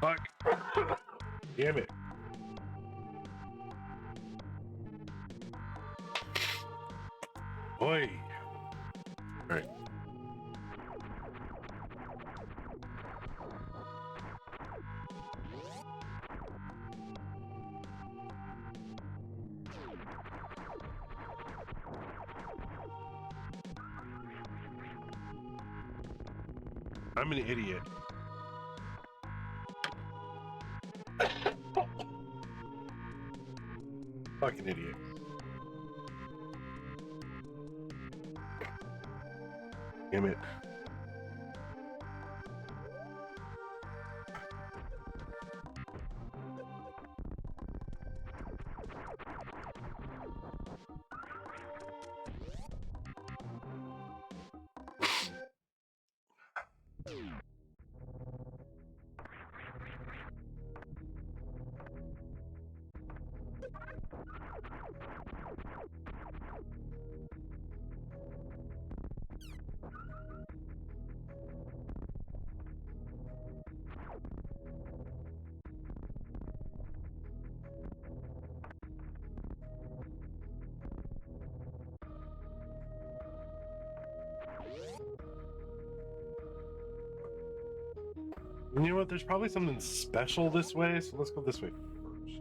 Fuck. Damn it. Oi. All right. I'm an idiot. Fucking idiot. Damn it. You know what? There's probably something special this way, so let's go this way first.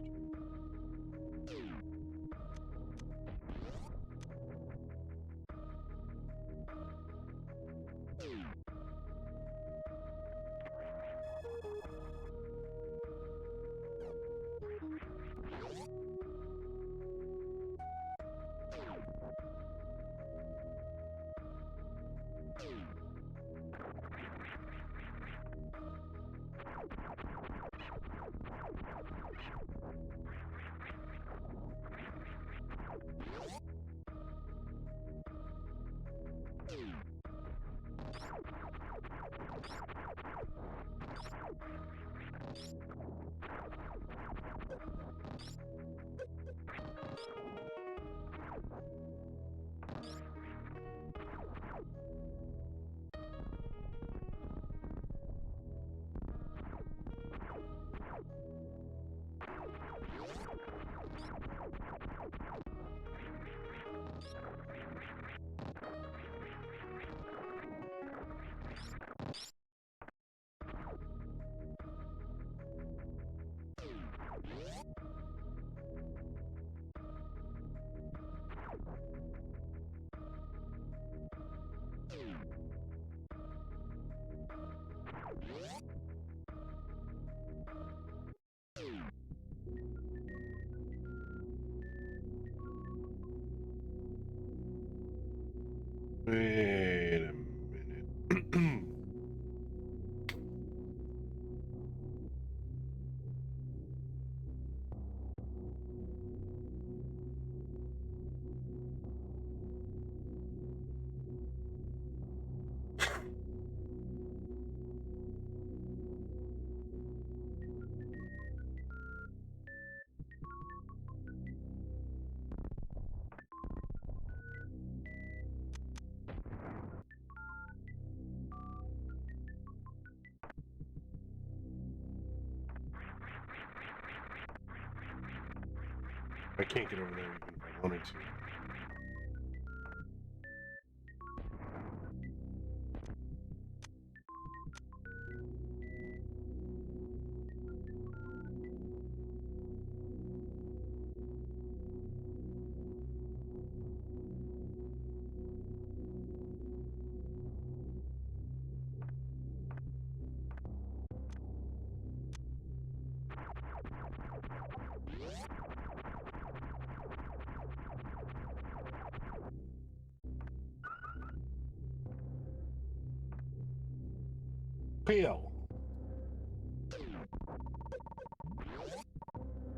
Wait a minute. I can't get over there even if I wanted to. Peel.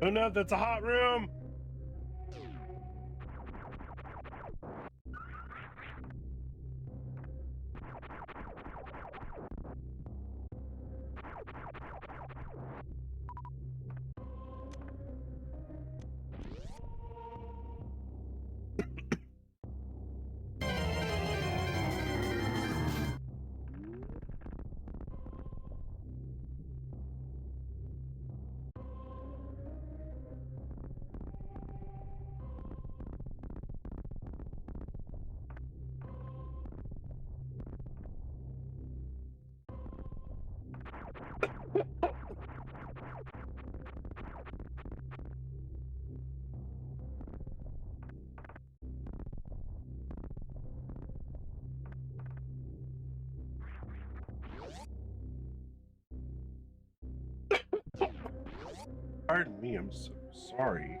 Oh no, that's a hot room. Pardon me, I'm so sorry.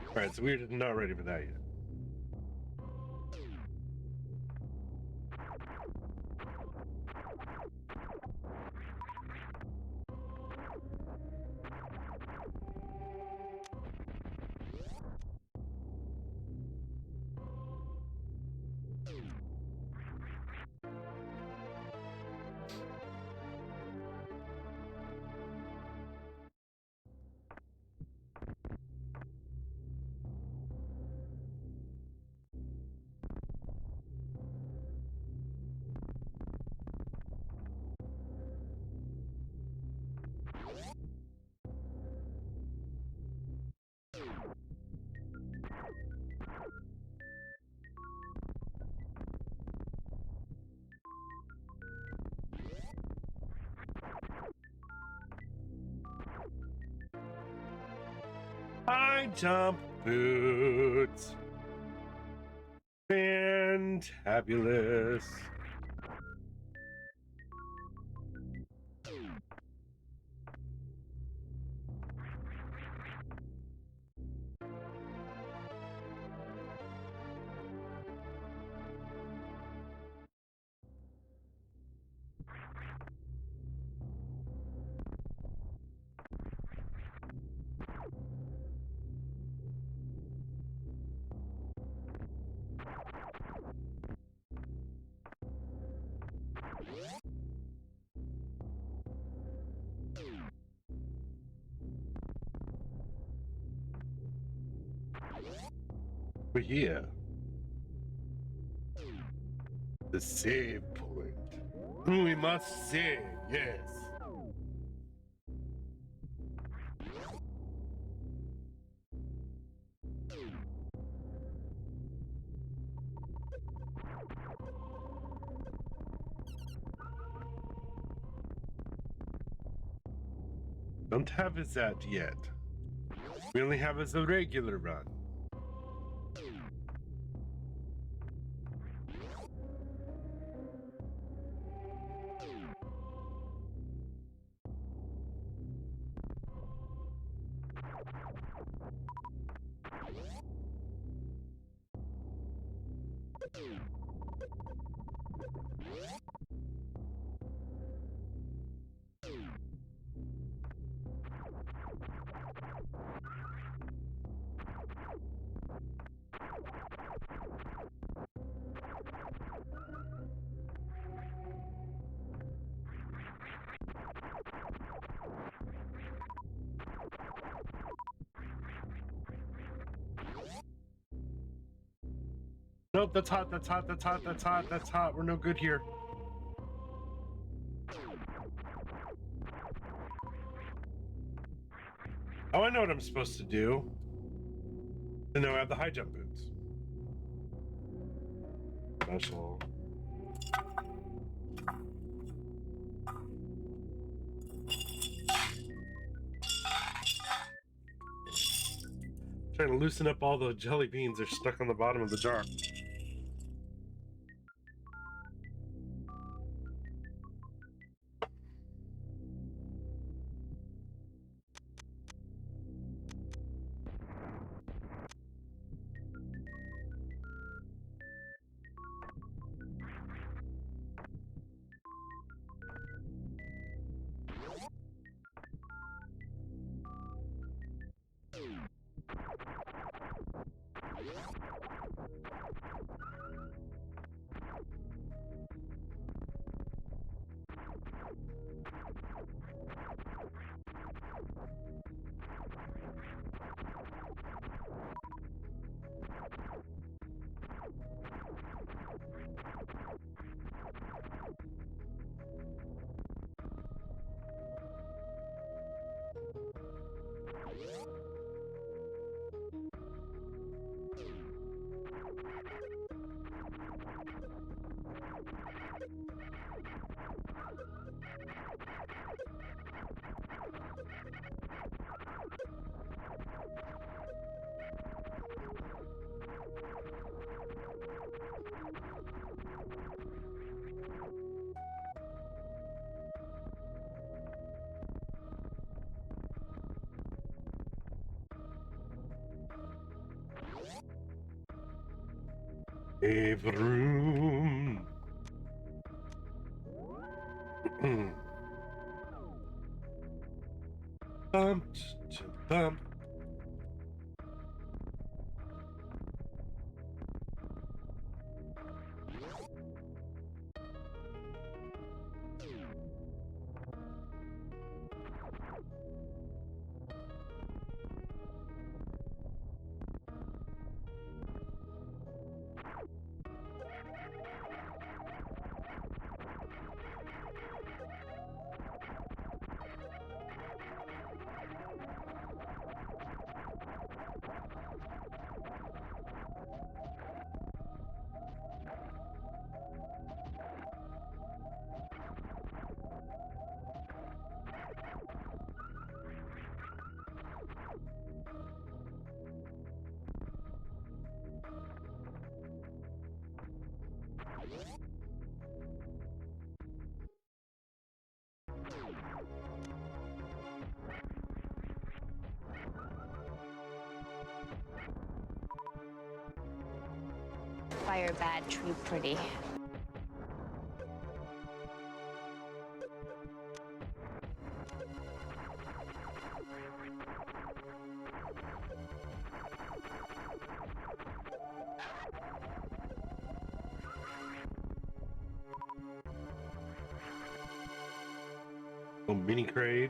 Alright, so we're not ready for that yet. High jump boots. Fantabulous. We're here. The save point. We must save, yes. Don't have his that yet. We only have as a regular run. Nope, that's hot, that's hot, that's hot, that's hot, that's hot. We're no good here. Oh, I know what I'm supposed to do. And now I have the high jump boots. Special. Trying to loosen up all the jelly beans. They're stuck on the bottom of the jar. Save room. Bump, bump. Fire bad, tree pretty. Oh, mini crate.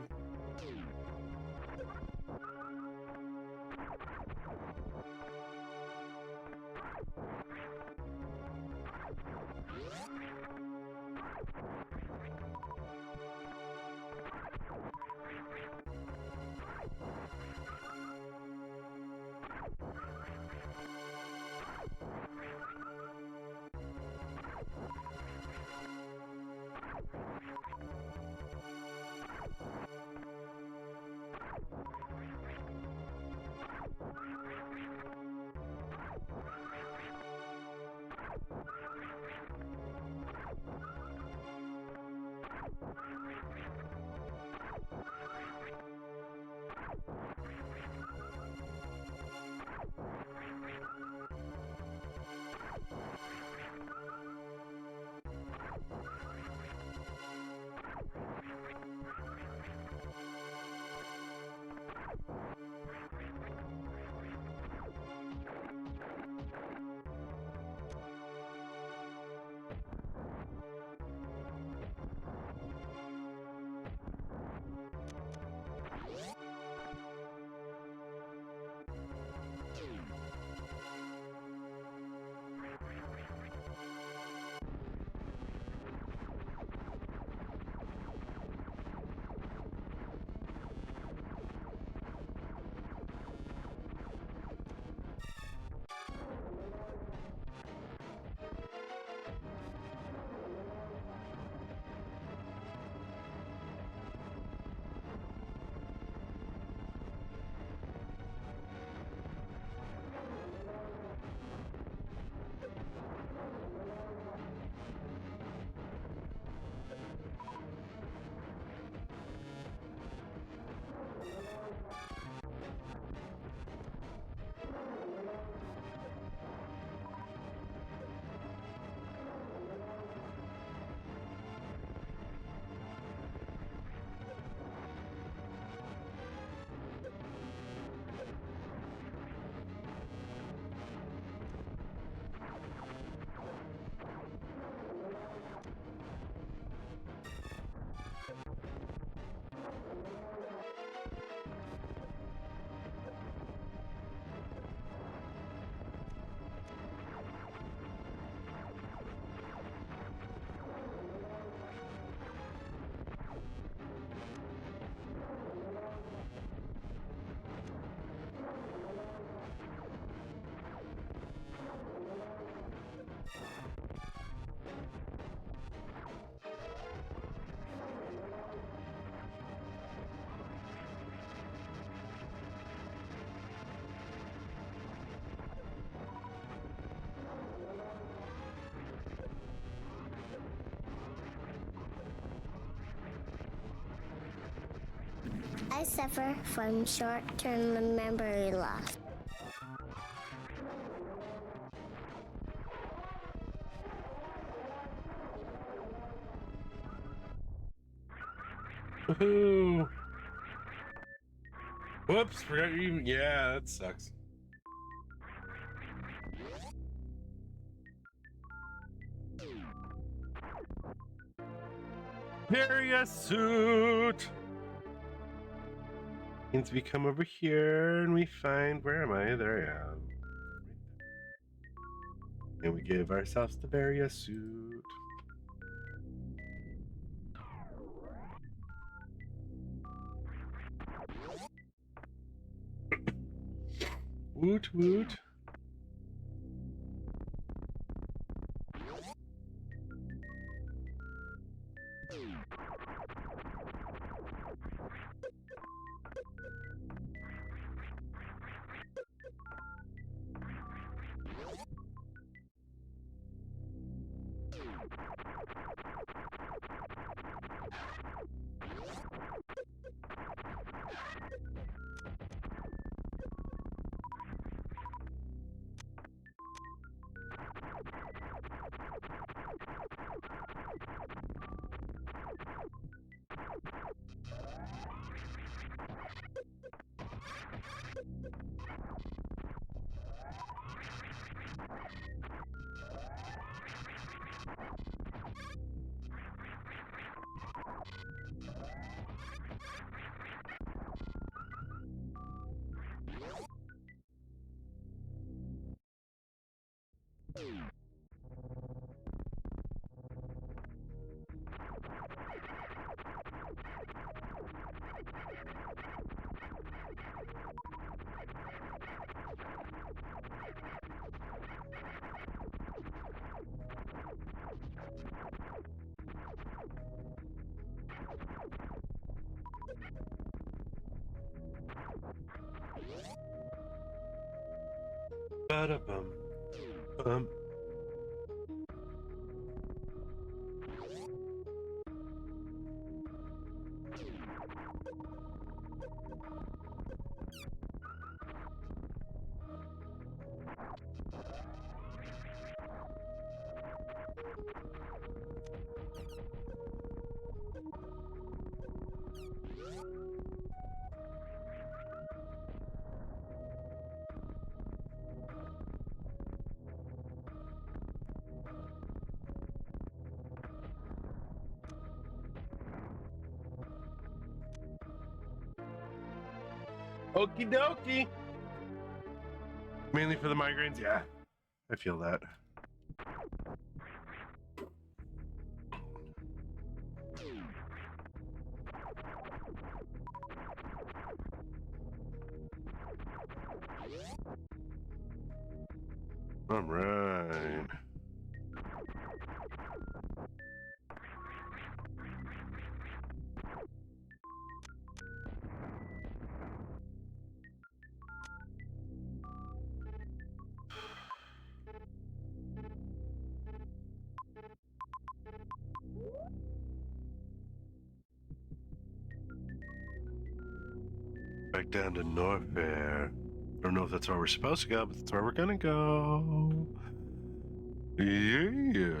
I suffer from short-term memory loss. Woohoo! Whoops, forgot you even. Yeah, that sucks. Various suit! Means we come over here and we find. Where am I? There I am. And we give ourselves the various suit. Woot woot. Ba-da-bum. Bum. Okie dokie. Mainly for the migraines? Yeah, I feel that. All right. Back down to Norfair. I don't know if that's where we're supposed to go, but that's where we're gonna go. Yeah.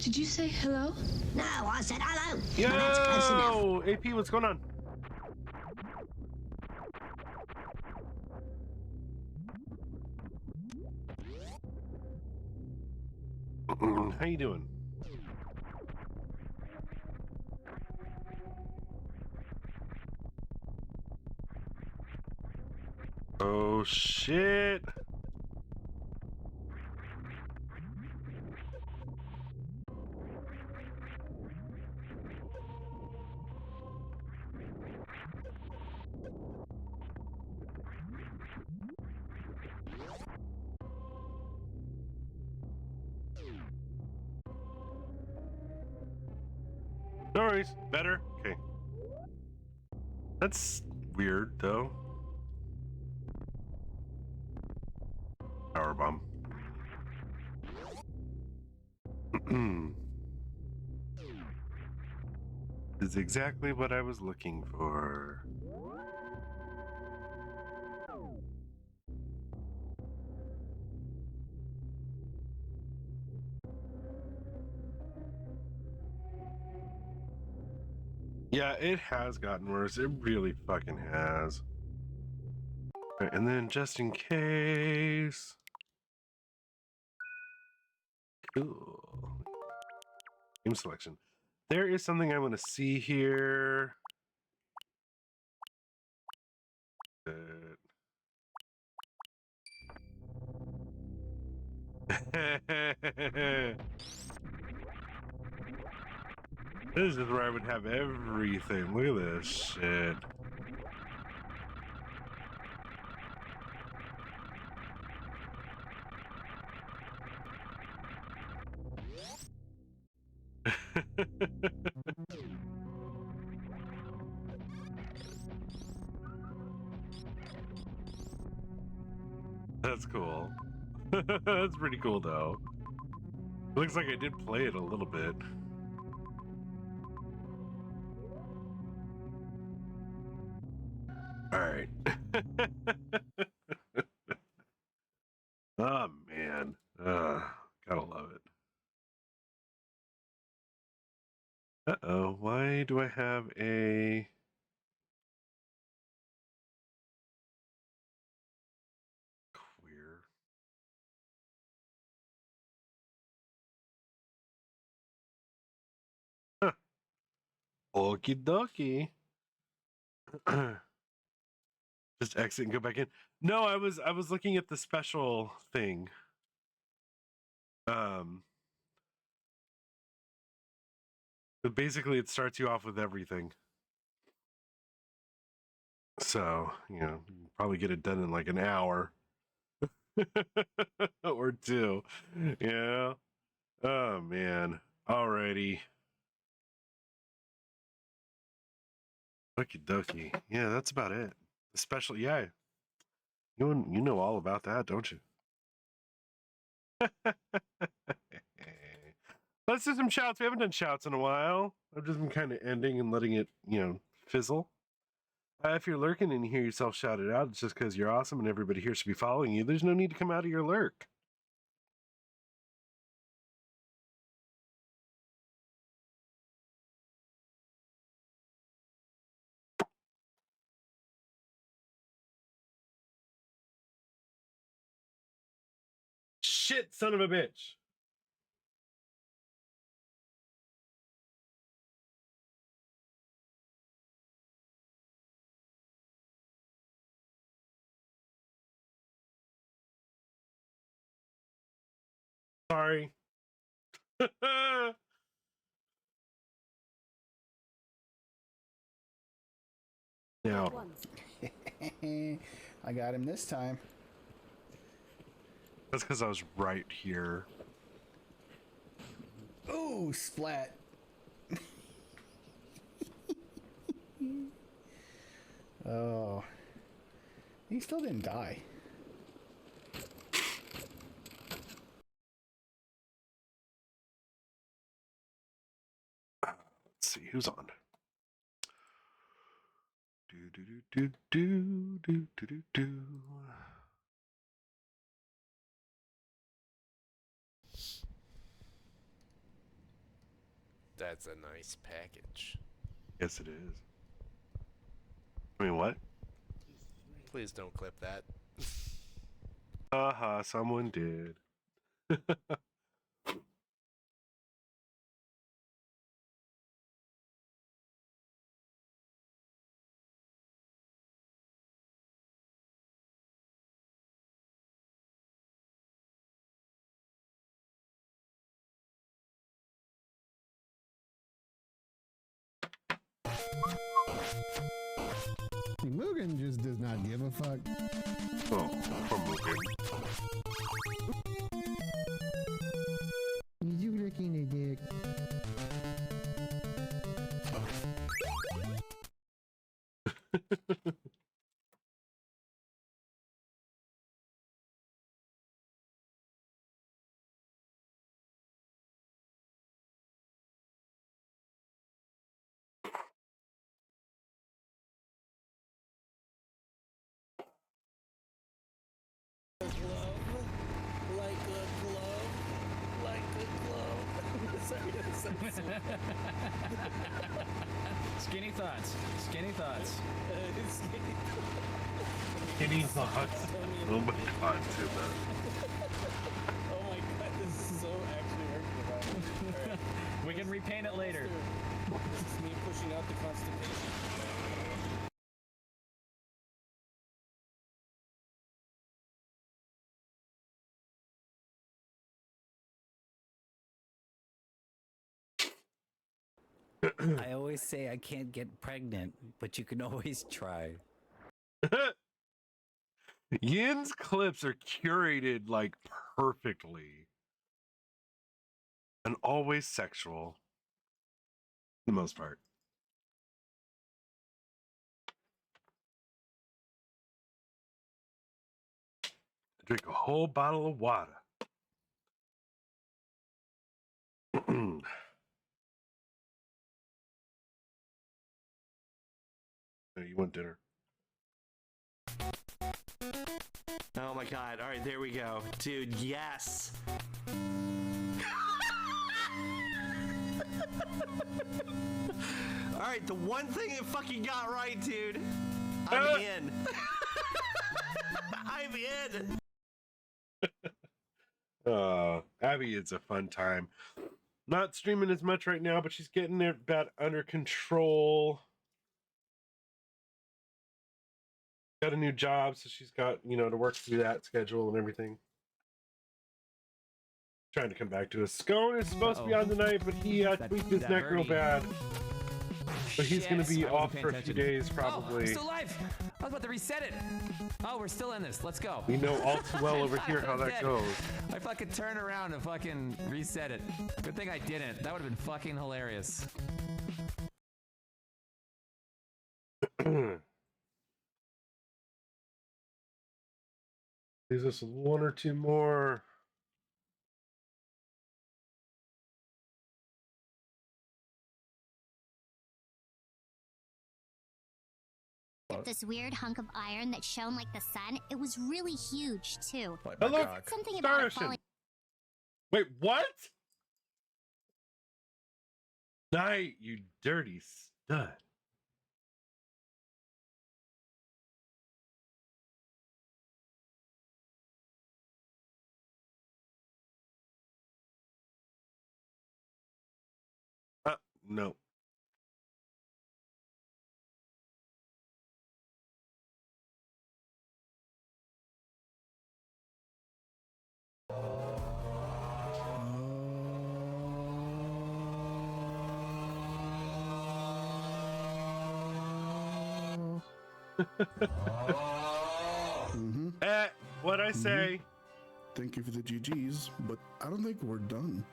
Did you say hello? No, I said hello. Now that's close enough. Yo, AP, what's going on? How you doing? Oh shit. No worries. Better? Okay. That's weird, though. Power bomb. This is exactly what I was looking for. Yeah, it has gotten worse. It really fucking has. Right, and then just in case. Cool. Game selection. There is something I want to see here. This is where I would have everything. Look at this shit. That's cool. That's pretty cool, though. Looks like I did play it a little bit. All right. Oh man, gotta love it. Uh-oh, why do I have a queer? Huh. Okie dokie. Just exit and go back in. No, I was looking at the special thing. But basically it starts you off with everything. So, you know, you can probably get it done in like an hour. Or two. Yeah. Oh man. Alrighty. Okie dokie. Yeah, that's about it. Especially, yeah. You know all about that, don't you? Let's do some shouts. We haven't done shouts in a while. I've just been kind of ending and letting it, fizzle. If you're lurking and you hear yourself shout it out, it's just because you're awesome and everybody here should be following you. There's no need to come out of your lurk. Shit, son of a bitch. Sorry. Now. I got him this time. That's because I was right here. Ooh, splat. Oh. He still didn't die. Let's see who's on. Do. That's a nice package. Yes, it is. I mean, what? Please don't clip that. Haha, someone did. Mugen just does not give a fuck. Oh, poor Mugen. You licking a dick. Skinny thoughts. Skinny thoughts. Skinny thoughts. Oh my god, too bad. Oh my god, this is so actually working. Right. We can repaint it later. This is me pushing out the constipation. I always say I can't get pregnant, but you can always try. Yin's clips are curated like perfectly and always sexual for the most part. Drink a whole bottle of water. You want dinner? Oh my god. Alright, there we go. Dude, yes. Alright, the one thing it fucking got right, dude. I'm in. I'm in. Abby, it's a fun time. Not streaming as much right now, but she's getting it about under control. Got a new job, so she's got, to work through that schedule and everything. Trying to come back to us. Scone is supposed to be on tonight, but he tweaked his neck real bad. But he's going to be off for a few days, probably. Oh, still alive! I was about to reset it. Oh, we're still in this. Let's go. We know all too well over here how that goes. I fucking turned around and fucking reset it. Good thing I didn't. That would have been fucking hilarious. Leaves us with one or two more. This weird hunk of iron that shone like the sun. It was really huge too. Hello, Something about it Starship. falling. Wait, what? Night, you dirty stud. No. What'd I say? Thank you for the GGs, but I don't think we're done.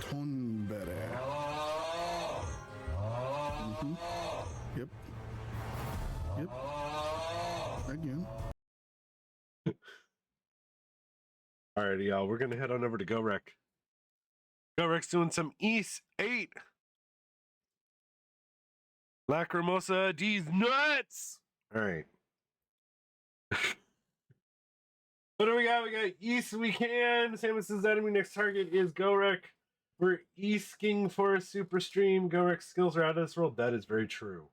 Tonbere. Yep. Again. Alrighty, y'all. We're gonna head on over to GoRec. GoRec's doing some East 8. Lacrimosa D's nuts. All right. What do we got? We got East Weekend. Samus says enemy next target is Gorek. We're Easking for a super stream. Gorek's skills are out of this world. That is very true.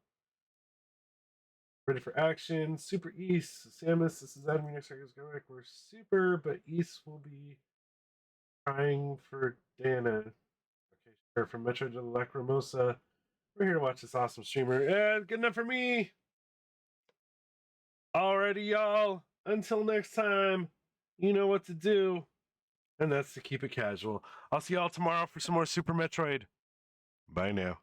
Ready for action. Super East. Samus, this is enemy next target is Gorek. We're super, but East will be trying for Dana. Okay, sure. From Metroid to Lacrimosa. We're here to watch this awesome streamer. Good enough for me. Alrighty, y'all. Until next time, you know what to do. And that's to keep it casual. I'll see y'all tomorrow for some more Super Metroid. Bye now.